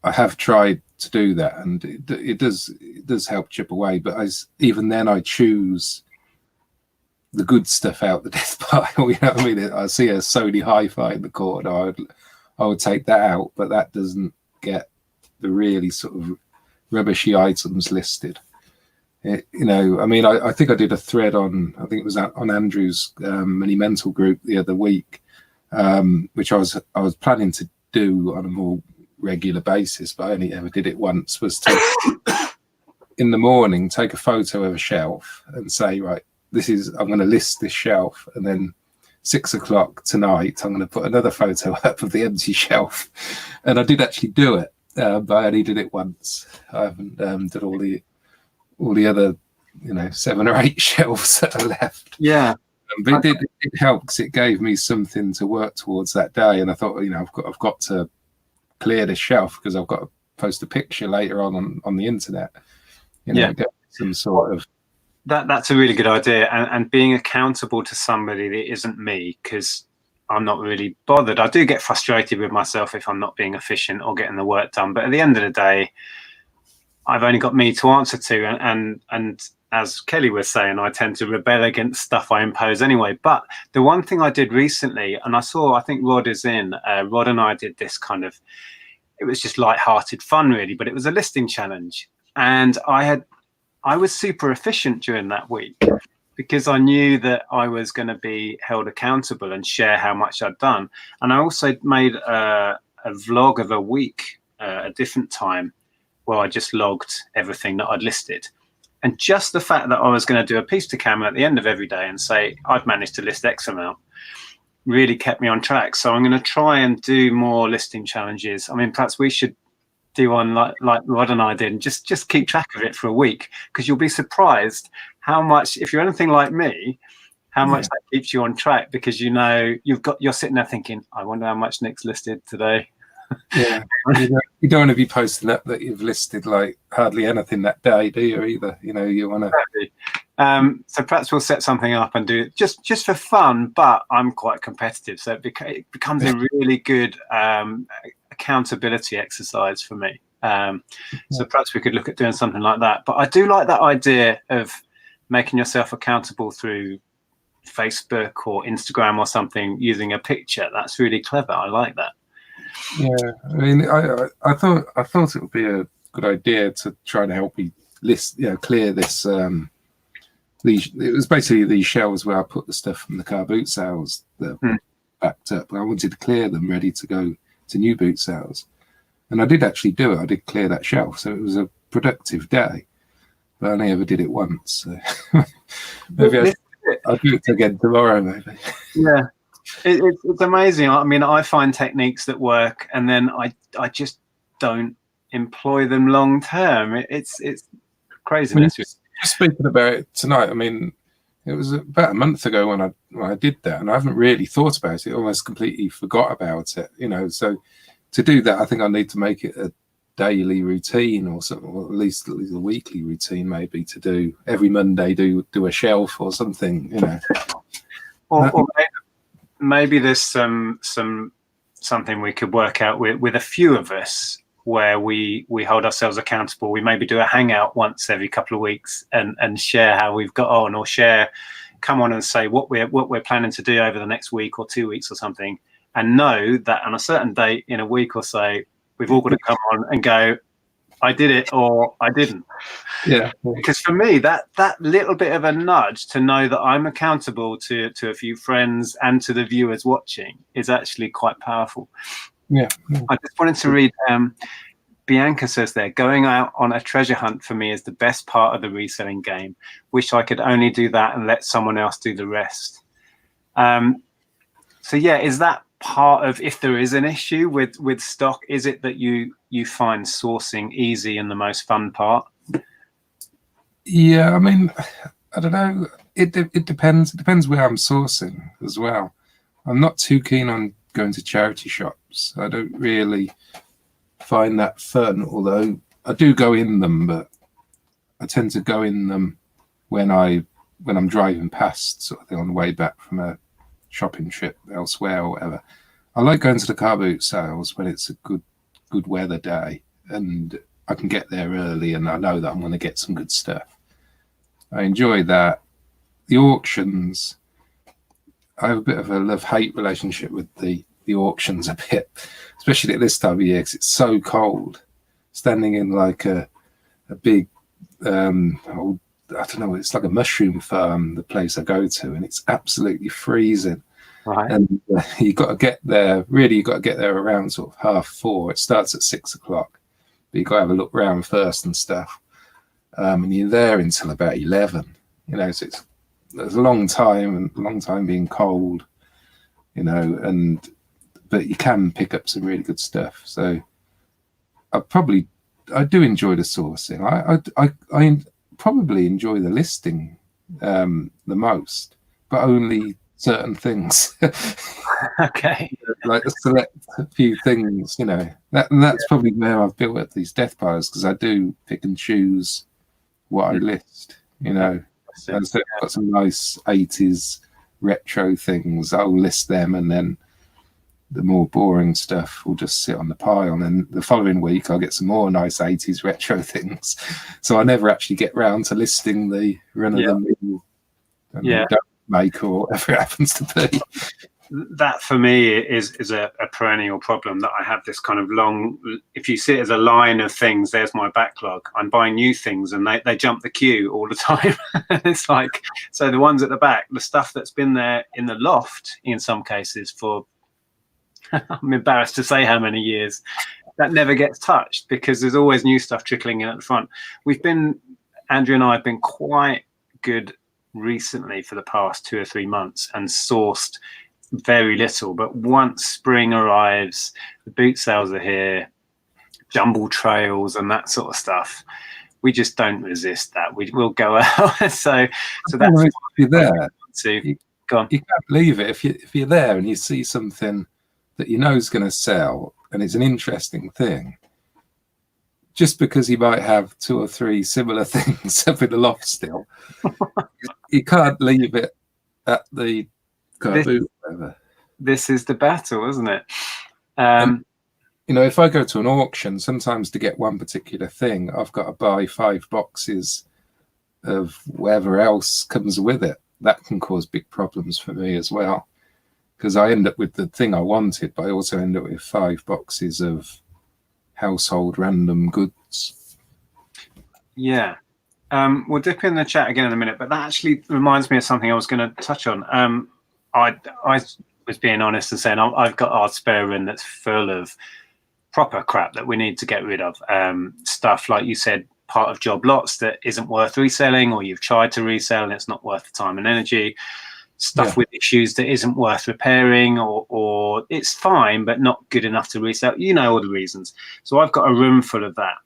I have tried to do that, and it does help chip away. But even then, I choose the good stuff out the death pile. You know what I mean? I see a Sony Hi-Fi in the corner, I would take that out, but that doesn't get the really sort of rubbishy items listed. You know, I mean, I think I did a thread on, I think it was on Andrew's mini mental group the other week, which I was planning to do on a more regular basis, but I only ever did it once, was to in the morning take a photo of a shelf and say, right, I'm going to list this shelf, and then 6 o'clock tonight I'm going to put another photo up of the empty shelf. And I did actually do it, but I only did it once. I haven't did all the other, you know, 7 or 8 shelves that are left. Yeah. But it helped because it gave me something to work towards that day. And I thought, you know, I've got to clear this shelf because I've got to post a picture later on the internet. You know, get some sort of. That's a really good idea, and being accountable to somebody that isn't me, because I'm not really bothered. I do get frustrated with myself if I'm not being efficient or getting the work done, but at the end of the day, I've only got me to answer to, and as Kelly was saying, I tend to rebel against stuff I impose anyway. But the one thing I did recently, and I think Rod is in, Rod and I did this kind of, it was just light-hearted fun really, but it was a listing challenge, and I was super efficient during that week because I knew that I was going to be held accountable and share how much I'd done. And I also made a vlog of a week, a different time, where I just logged everything that I'd listed. And just the fact that I was going to do a piece to camera at the end of every day and say, I've managed to list X amount, really kept me on track. So I'm going to try and do more listing challenges. I mean, perhaps we should do one like Rod and I did, and just keep track of it for a week, because you'll be surprised how much, if you're anything like me, how much that keeps you on track, because you know you're sitting there thinking, I wonder how much Nick's listed today. Yeah, you don't want to be posting that you've listed like hardly anything that day, do you? Either, you know, you want to. So perhaps we'll set something up and do it just for fun, but I'm quite competitive, so it becomes a really good accountability exercise for me. So perhaps we could look at doing something like that. But I do like that idea of making yourself accountable through Facebook or Instagram or something, using a picture. That's really clever. I like that. Yeah, I mean, I thought it would be a good idea to try to help me list, you know, clear this. It was basically these shelves where I put the stuff from the car boot sales that backed up. I wanted to clear them, ready to go to new boot sales, and I did actually do it. I did clear that shelf, so it was a productive day. But I only ever did it once. So maybe I'll do it again tomorrow. Maybe. Yeah. It's amazing. I mean, I find techniques that work, and then I just don't employ them long term. It's craziness. Just speaking about it tonight, I mean, it was about a month ago when I did that, and I haven't really thought about it. Almost completely forgot about it. You know, so to do that, I think I need to make it a daily routine or something, or at least a weekly routine, maybe, to do every Monday. Do a shelf or something. You know, or maybe there's something we could work out with a few of us, where we hold ourselves accountable. We maybe do a hangout once every couple of weeks and share how we've got on, or come on and say what we're planning to do over the next week or 2 weeks or something, and know that on a certain date in a week or so, we've all got to come on and go, I did it or I didn't. Yeah. Because for me, that little bit of a nudge to know that I'm accountable to a few friends and to the viewers watching is actually quite powerful. Yeah. I just wanted to read, Bianca says there, going out on a treasure hunt for me is the best part of the reselling game. Wish I could only do that and let someone else do the rest. So yeah, is that part of, if there is an issue with stock, is it that you find sourcing easy and the most fun part? Yeah, I mean, I don't know. It depends. It depends where I'm sourcing as well. I'm not too keen on going to charity shops. I don't really find that fun, although I do go in them, but I tend to go in them when I'm driving past, sort of thing, on the way back from a shopping trip elsewhere or whatever. I like going to the car boot sales when it's a good weather day and I can get there early and I know that I'm going to get some good stuff. I enjoy that. The auctions, I have a bit of a love-hate relationship with the auctions a bit, especially at this time of year because it's so cold. Standing in like a big, I don't know, it's like a mushroom farm, the place I go to, and it's absolutely freezing. Right. And you got to get there, really, you got to get there around sort of 4:30. It starts at 6 o'clock, but you got to have a look around first and stuff. And you're there until about 11, you know, so it's a long time, and a long time being cold, you know, but you can pick up some really good stuff. So I do enjoy the sourcing. I probably enjoy the listing the most, but only certain things. Okay. Like select a few things, you know. That's probably where I've built up these death piles, because I do pick and choose what I list, you know. And so I've got some nice 80s retro things. I'll list them, and then the more boring stuff will just sit on the pile. And then the following week, I'll get some more nice 80s retro things. So I never actually get round to listing the run-of-the-mill don't make, or whatever it happens to be. That for me is a perennial problem, that I have this kind of long, if you see it as a line of things, there's my backlog. I'm buying new things and they jump the queue all the time. It's like, so the ones at the back, the stuff that's been there in the loft in some cases for, I'm embarrassed to say how many years, that never gets touched because there's always new stuff trickling in at the front. Andrea and I have been quite good recently for the past 2 or 3 months and sourced very little, but once spring arrives, the boot sales are here, jumble trails and that sort of stuff, we just don't resist that. We'll go out. so that's if you're there, you can't leave it. If you're there and you see something that you know is going to sell and it's an interesting thing, just because you might have 2 or 3 similar things up in the loft still, you can't leave it at the boot. This is the battle, isn't it? You know, if I go to an auction, sometimes to get one particular thing, I've got to buy 5 boxes of whatever else comes with it. That can cause big problems for me as well, because I end up with the thing I wanted, but I also end up with 5 boxes of household random goods. Yeah. We'll dip in the chat again in a minute, but that actually reminds me of something I was going to touch on. I was being honest and saying I've got our spare room that's full of proper crap that we need to get rid of. Stuff, like you said, part of job lots that isn't worth reselling, or you've tried to resell and it's not worth the time and energy. Stuff with issues that isn't worth repairing, or it's fine but not good enough to resell. You know all the reasons. So I've got a room full of that.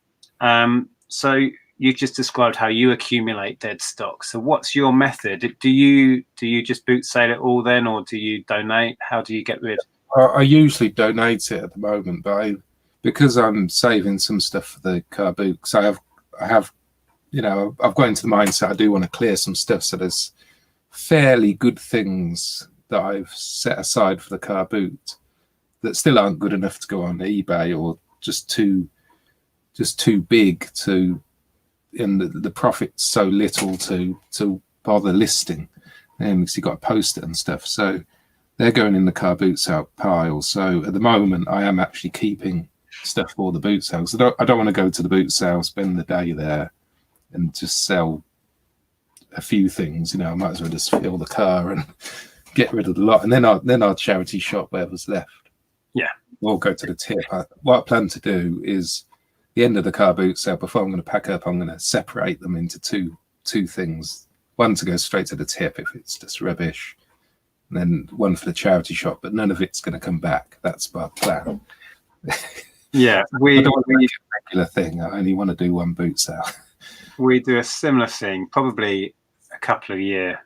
So you just described how you accumulate dead stock. So what's your method? Do you just boot sale it all then, or do you donate? How do you get rid? I usually donate it at the moment, but because I'm saving some stuff for the car boot, because I have, you know, I've got into the mindset I do want to clear some stuff. So there's fairly good things that I've set aside for the car boot that still aren't good enough to go on eBay, or just too big to, and the profit's so little to bother listing, because you've got to post it and stuff. So they're going in the car boot sale pile. So at the moment, I am actually keeping stuff for the boot sales. I don't want to go to the boot sale, spend the day there, and just sell a few things. You know, I might as well just fill the car and get rid of the lot, and then I'll charity shop whatever's left. Yeah, or go to the tip. What I plan to do is the end of the car boot sale, before I'm going to pack up, I'm going to separate them into two things. One to go straight to the tip if it's just rubbish, and then one for the charity shop, but none of it's going to come back. That's my plan. Yeah, I don't want to make it a regular thing. I only want to do one boot sale. We do a similar thing, probably a couple of year,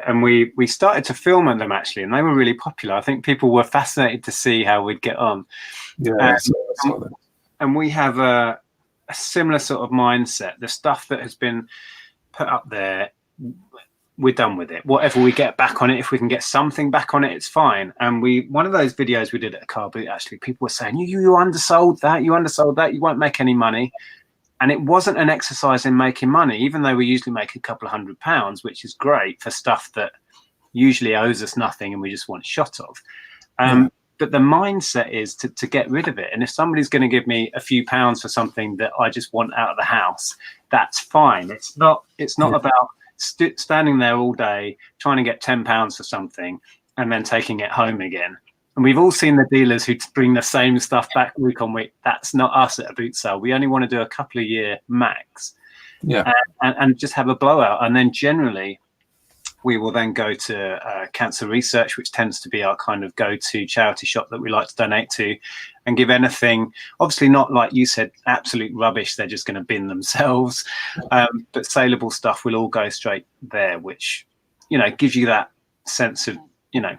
and we started to film them actually, and they were really popular. I think people were fascinated to see how we'd get on. Yeah, and we have a similar sort of mindset. The stuff that has been put up there, we're done with it. Whatever we get back on it, if we can get something back on it, it's fine. And one of those videos we did at a car boot, actually, people were saying, you undersold that, you won't make any money. And it wasn't an exercise in making money, even though we usually make a couple of £100, which is great for stuff that usually owes us nothing and we just want a shot of. But the mindset is to get rid of it. And if somebody's going to give me a few pounds for something that I just want out of the house, that's fine. It's not about standing there all day trying to get £10 for something and then taking it home again. And we've all seen the dealers who bring the same stuff back week on week. That's not us at a boot sale. We only want to do a couple of year max, and just have a blowout. And then generally, we will then go to Cancer Research, which tends to be our kind of go-to charity shop that we like to donate to, and give anything, obviously not like you said, absolute rubbish, they're just going to bin themselves, but saleable stuff will all go straight there, which, gives you that sense of,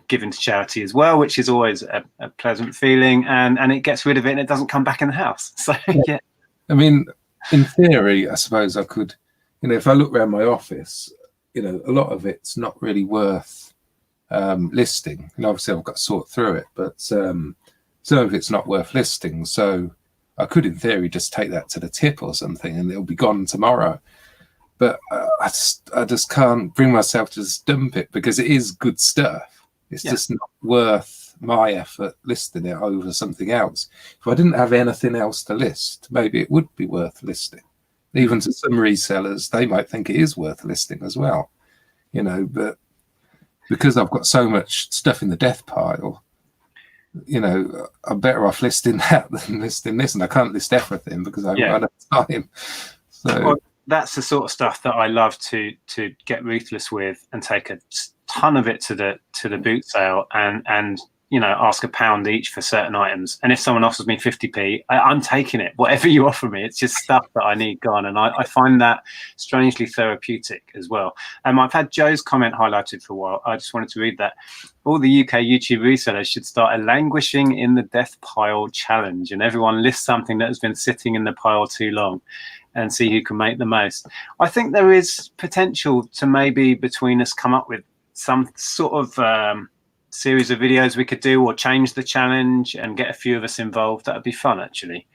giving to charity as well, which is always a pleasant feeling, and it gets rid of it and it doesn't come back in the house. So, yeah. I mean, in theory, I suppose I could, if I look around my office, a lot of it's not really worth listing. And obviously I've got to sort through it, but some of it's not worth listing. So I could, in theory, just take that to the tip or something and it'll be gone tomorrow. But I just can't bring myself to just dump it because it is good stuff. It's just not worth my effort listing it over something else. If I didn't have anything else to list, maybe it would be worth listing. Even to some resellers, they might think it is worth listing as well, but because I've got so much stuff in the death pile, I'm better off listing that than listing this, and I can't list everything because I haven't got time. So that's the sort of stuff that I love to get ruthless with and take a ton of it to the boot sale and ask £1 each for certain items. And if someone offers me 50p, I'm taking it. Whatever you offer me, it's just stuff that I need gone. And I find that strangely therapeutic as well. I've had Joe's comment highlighted for a while. I just wanted to read that. All the UK YouTube resellers should start a languishing in the death pile challenge, and everyone lists something that has been sitting in the pile too long and see who can make the most. I think there is potential to maybe between us come up with some sort of series of videos we could do, or change the challenge and get a few of us involved. That would be fun, actually.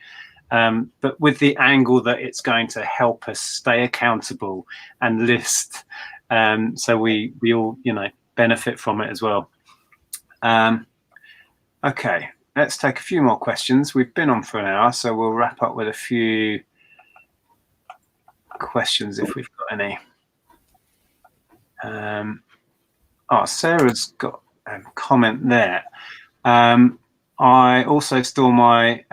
But with the angle that it's going to help us stay accountable and list, so we all, benefit from it as well. Okay, let's take a few more questions. We've been on for an hour, so we'll wrap up with a few questions if we've got any. Sarah's got a comment there. I also store my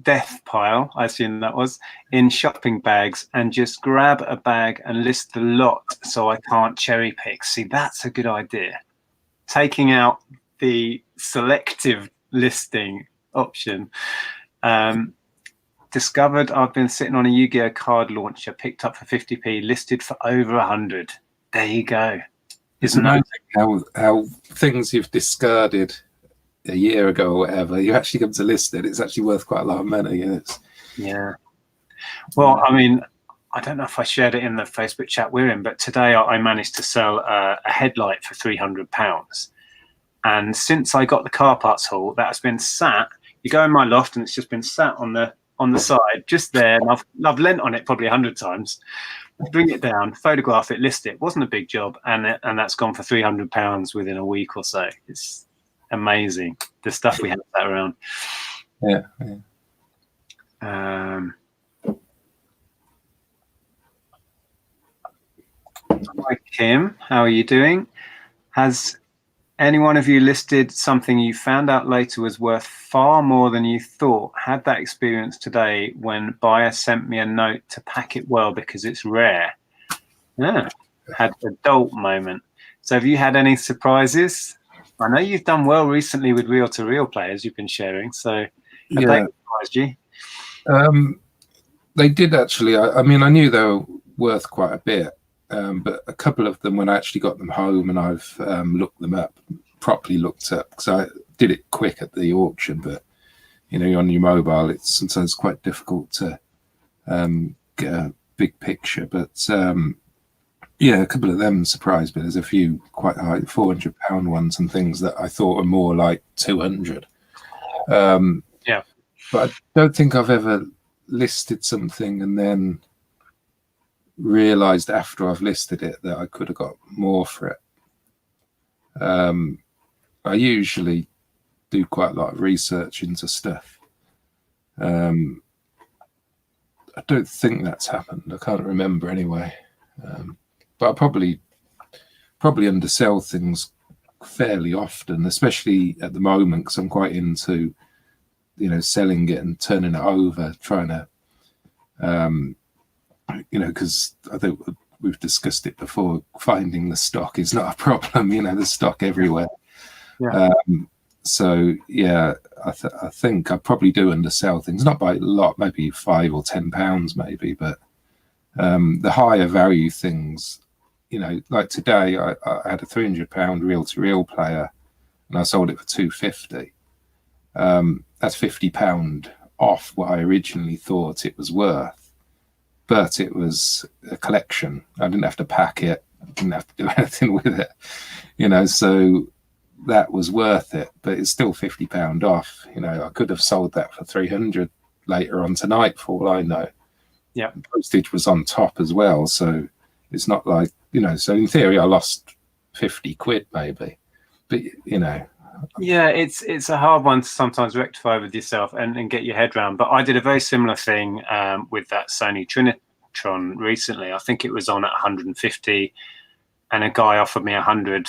death pile, I assume that was, in shopping bags, and just grab a bag and list the lot so I can't cherry pick. See, that's a good idea. Taking out the selective listing option. Discovered I've been sitting on a Yu-Gi-Oh card launcher, picked up for 50p, listed for over 100. There you go. It's amazing how things you've discarded a year ago or whatever, you actually come to list it. It's actually worth quite a lot of money. Yeah. Well, I mean, I don't know if I shared it in the Facebook chat we're in, but today I managed to sell a headlight for £300. And since I got the car parts haul, that has been sat. You go in my loft and it's just been sat on the side, just there. And I've lent on it probably 100 times. Bring it down, photograph it, list it. Wasn't a big job, and that's gone for £300 within a week or so. It's amazing the stuff we have that around. Yeah. Hi Kim, how are you doing? Has Any one of you listed something you found out later was worth far more than you thought? Had that experience today when buyer sent me a note to pack it well because it's rare. Yeah, had adult moment. So have you had any surprises? I know you've done well recently with reel-to-reel players you've been sharing. So have they surprised you? They did actually. I mean, I knew they were worth quite a bit, but a couple of them, when I actually got them home and I've looked them up, properly looked up, because I did it quick at the auction, but on your mobile, it's sometimes quite difficult to get a big picture. But yeah, a couple of them surprised me. There's a few quite high £400 ones and things that I thought were more like 200. Yeah, but I don't think I've ever listed something and then realized after I've listed it that I could have got more for it. I usually do quite a lot of research into stuff. I don't think that's happened. I can't remember anyway. But I probably undersell things fairly often, especially at the moment, because I'm quite into selling it and turning it over, trying to because I think we've discussed it before, finding the stock is not a problem. There's stock everywhere. Yeah. So yeah, I think I probably do undersell things, not by a lot, maybe £5 or £10 maybe, but the higher value things, like today I had a £300 reel-to-reel player and I sold it for £250. That's £50 off what I originally thought it was worth, but it was a collection. I didn't have to pack it, I didn't have to do anything with it, so that was worth it. But it's still £50 off. I could have sold that for 300 later on tonight for all I know. Yeah, postage was on top as well, so it's not like so in theory I lost 50 quid maybe, but yeah, it's a hard one to sometimes rectify with yourself and get your head around. But I did a very similar thing with that Sony Trinitron recently. I think it was on at 150 and a guy offered me 100.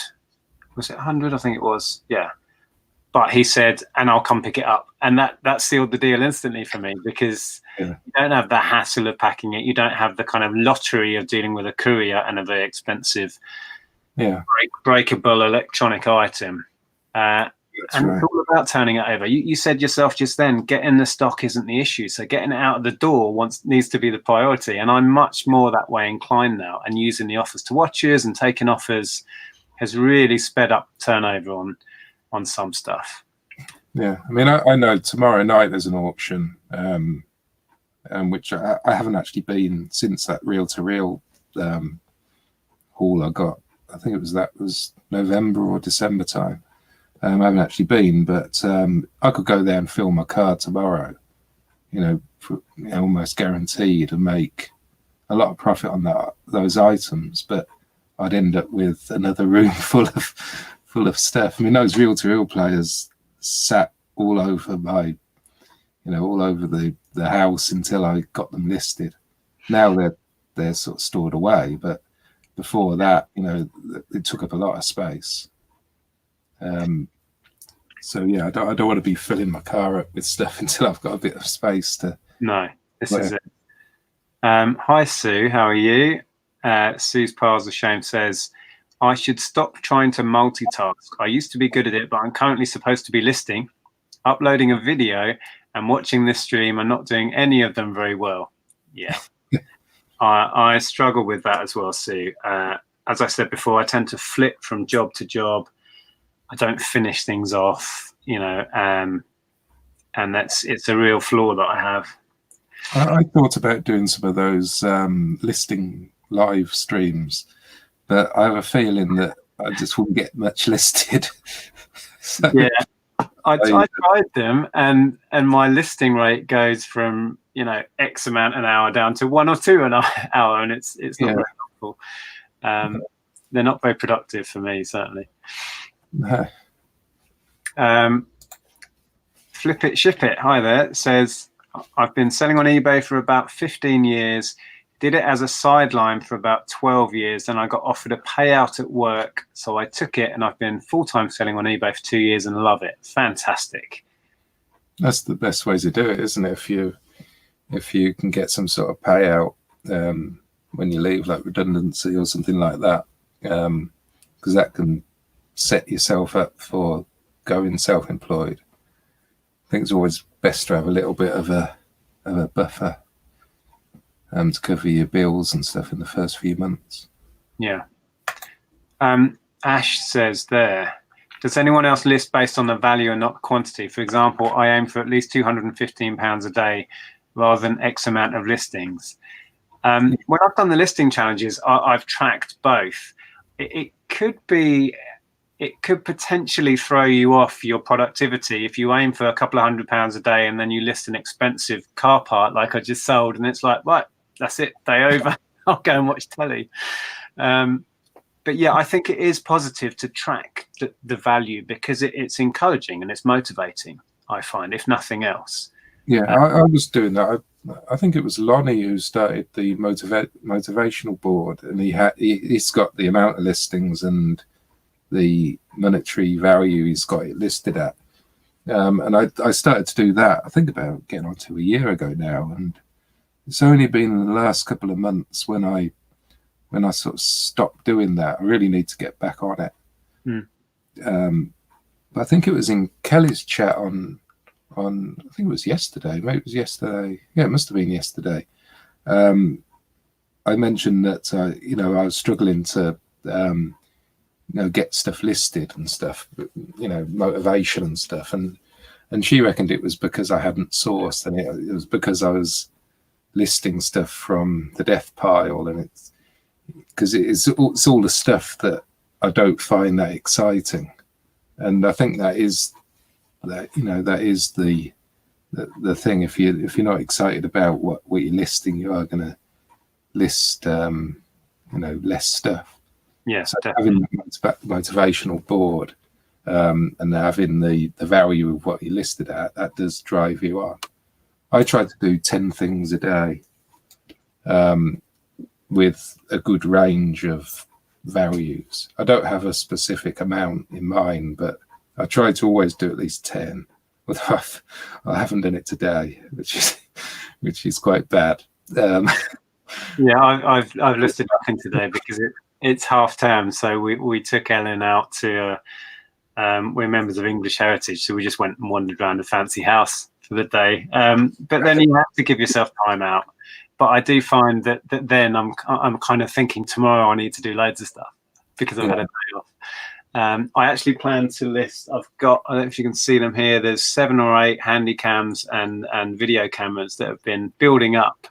Was it 100? I think it was. Yeah. But he said, and I'll come pick it up. And that sealed the deal instantly for me, because you don't have the hassle of packing it. You don't have the kind of lottery of dealing with a courier and a very expensive breakable electronic item. And right. It's all about turning it over. You said yourself just then, getting the stock isn't the issue. So getting it out of the door needs to be the priority. And I'm much more that way inclined now, and using the offers to watchers and taking offers has really sped up turnover on some stuff. Yeah, I mean, I know tomorrow night there's an auction, which I haven't actually been since that reel-to-reel haul I got. I think that was November or December time. I haven't actually been, but I could go there and fill my car tomorrow, almost guaranteed, and make a lot of profit on those items. But I'd end up with another room full of stuff. I mean, those reel-to-reel players sat all over all over the house until I got them listed. Now they're sort of stored away, but before that, it took up a lot of space. So yeah, I don't want to be filling my car up with stuff until I've got a bit of space to. No, this is it. Hi Sue, how are you? Sue's Piles of Shame says, I should stop trying to multitask. I used to be good at it, but I'm currently supposed to be listing, uploading a video, and watching this stream, and not doing any of them very well. Yeah. I struggle with that as well, Sue. As I said before, I tend to flip from job to job. I don't finish things off, and it's a real flaw that I have. I thought about doing some of those listing live streams, but I have a feeling that I just wouldn't get much listed. So, yeah, I tried them, and my listing rate goes from X amount an hour down to 1 or 2 an hour, and it's not very helpful. They're not very productive for me, certainly. No. Flip it, ship it. Hi there. It says, I've been selling on eBay for about 15 years. Did it as a sideline for about 12 years. Then I got offered a payout at work. So I took it, and I've been full-time selling on eBay for 2 years and love it. Fantastic. That's the best way to do it, isn't it? If you can get some sort of payout when you leave, like redundancy or something like that, because that can set yourself up for going self-employed. I think it's always best to have a little bit of a buffer to cover your bills and stuff in the first few months. Yeah. Ash says there, does anyone else list based on the value and not quantity? For example, I aim for at least £215 a day rather than X amount of listings. When I've done the listing challenges, I've tracked both. It could potentially throw you off your productivity if you aim for a couple of £100 a day and then you list an expensive car part like I just sold, and it's like, right, that's it, day over. I'll go and watch telly. But yeah, I think it is positive to track the value, because it's encouraging and it's motivating, I find, if nothing else. Yeah, I was doing that. I think it was Lonnie who started the motivational board, and he's got the amount of listings and the monetary value he's got it listed at. And I started to do that, I think about getting on to a year ago now, and it's only been in the last couple of months when I sort of stopped doing that. I really need to get back on it. But I think it was in Kelly's chat on I think it was yesterday. Maybe it was yesterday. Yeah, it must have been yesterday. I mentioned that I was struggling to get stuff listed and stuff, motivation and stuff, and she reckoned it was because I hadn't sourced, and it was because I was listing stuff from the death pile, and it's because it's all the stuff that I don't find that exciting, and I think that is the thing. If you're not excited about what you're listing, you are going to list less stuff. Yeah, so definitely. having the motivational board and having the value of what you listed at, that does drive you on. I try to do 10 things a day with a good range of values. I don't have a specific amount in mind, but I try to always do at least 10. Although I haven't done it today, which is quite bad. Yeah, I've listed nothing today because it's half term, so we took Ellen out to we're members of English Heritage, so we just went and wandered around a fancy house for the day. But then you have to give yourself time out. But I do find that then I'm kind of thinking tomorrow I need to do loads of stuff because I've had a day off. I actually plan to list. I've got, I don't know if you can see them here. There's 7 or 8 handy cams and video cameras that have been building up.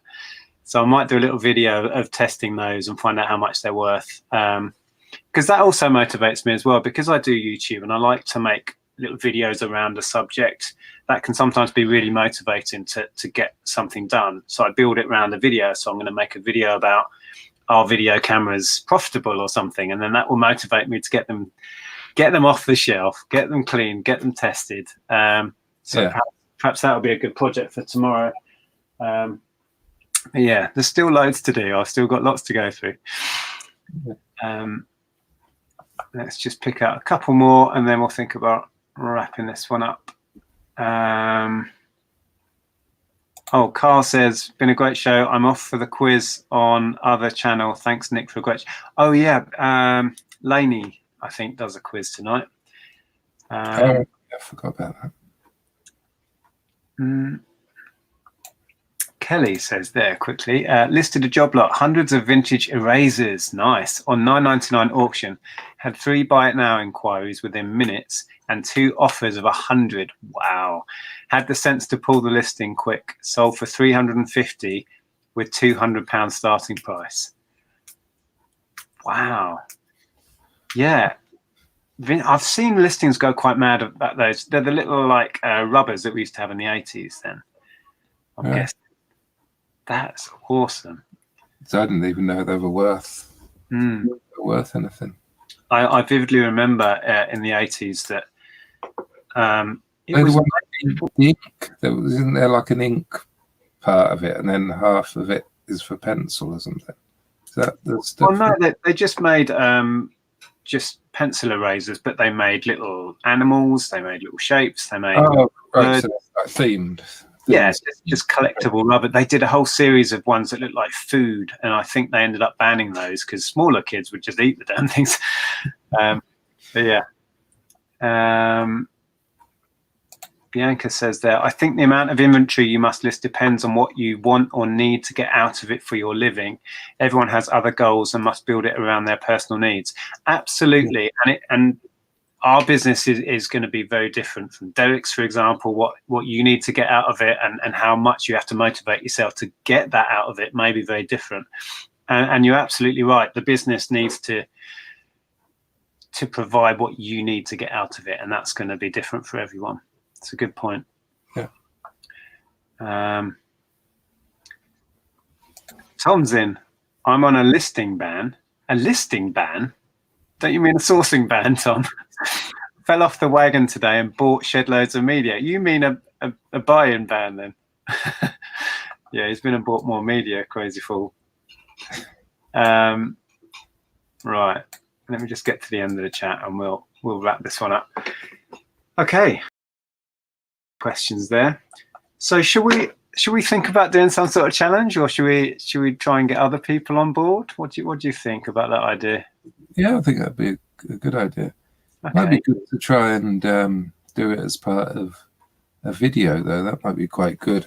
So I might do a little video of testing those and find out how much they're worth. Because that also motivates me as well, because I do YouTube and I like to make little videos around a subject. That can sometimes be really motivating to get something done. So I build it around a video. So I'm going to make a video about, are video cameras profitable or something? And then that will motivate me to get them off the shelf, get them clean, get them tested. Perhaps that'll be a good project for tomorrow. Yeah, there's still loads to do. I've still got lots to go through. Let's just pick out a couple more and then we'll think about wrapping this one up. Carl says, been a great show. I'm off for the quiz on other channel. Thanks, Nick, for a great show. Oh, yeah. Lainey, I think, does a quiz tonight. I forgot about that. Kelly says there quickly, listed a job lot, hundreds of vintage erasers, nice, on $9.99 auction. Had 3 buy it now inquiries within minutes and 2 offers of 100. Wow. Had the sense to pull the listing quick. Sold for 350 with £200 starting price. Wow. Yeah. I've seen listings go quite mad about those. They're the little like rubbers that we used to have in the 80s then. I'm guessing. That's awesome. So I didn't even know they were worth anything. I vividly remember in the 80s that it was the ink. Isn't there like an ink part of it, and then half of it is for pencil or something. Is that the stuff? Well, no, they just made just pencil erasers, but they made little animals, they made little shapes, they made right, so like themed. Yeah, just collectible rubber. They did a whole series of ones that looked like food, and I think they ended up banning those because smaller kids would just eat the damn things. But yeah. Bianca says there, I think the amount of inventory you must list depends on what you want or need to get out of it for your living. Everyone has other goals and must build it around their personal needs. Absolutely. Yeah. And our business is going to be very different from Derek's, for example. What you need to get out of it and how much you have to motivate yourself to get that out of it may be very different. And you're absolutely right. The business needs to provide what you need to get out of it, and that's going to be different for everyone. It's a good point. Yeah. Tom's in. I'm on a listing ban. A listing ban? Don't you mean a sourcing ban, Tom? Fell off the wagon today and bought shed loads of media. You mean a buy-in ban then? Yeah, he's been and bought more media, crazy fool. Right. Let me just get to the end of the chat and we'll wrap this one up. Okay. Questions there. So should we think about doing some sort of challenge, or should we try and get other people on board? What do you think about that idea? Yeah, I think that'd be a good idea. Okay. Might be good to try and do it as part of a video, though. That might be quite good,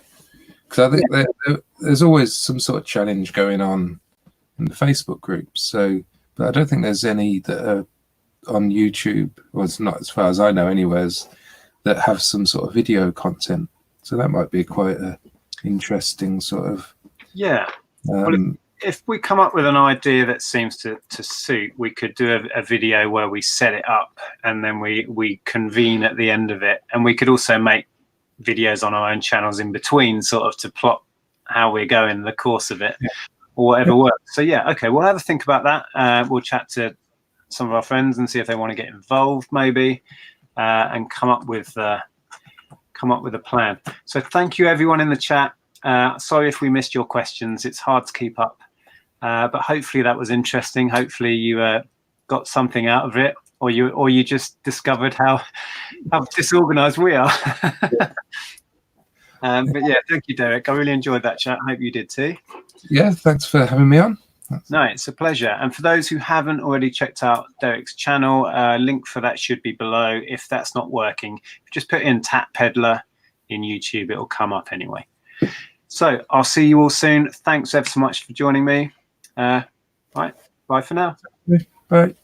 because I think there's always some sort of challenge going on in the Facebook groups. So, but I don't think there's any that are on YouTube, or it's not, as far as I know, anywheres that have some sort of video content. So that might be quite a interesting sort of. Yeah. Well, if we come up with an idea that seems to suit, we could do a video where we set it up and then we convene at the end of it. And we could also make videos on our own channels in between, sort of to plot how we're going in the course of it, or whatever works. So yeah, okay, we'll have a think about that. We'll chat to some of our friends and see if they want to get involved, maybe, and come up with a plan. So thank you everyone in the chat. Sorry if we missed your questions. It's hard to keep up, but hopefully that was interesting. Hopefully you got something out of it, or you just discovered how disorganized we are. But yeah, thank you, Derek. I really enjoyed that chat. I hope you did too. Yeah, thanks for having me on. No, it's a pleasure. And for those who haven't already checked out Derek's channel, link for that should be below. If that's not working, just put in Tat Peddler in YouTube. It'll come up anyway. So I'll see you all soon. Thanks ever so much for joining me. Right, bye for now. Bye.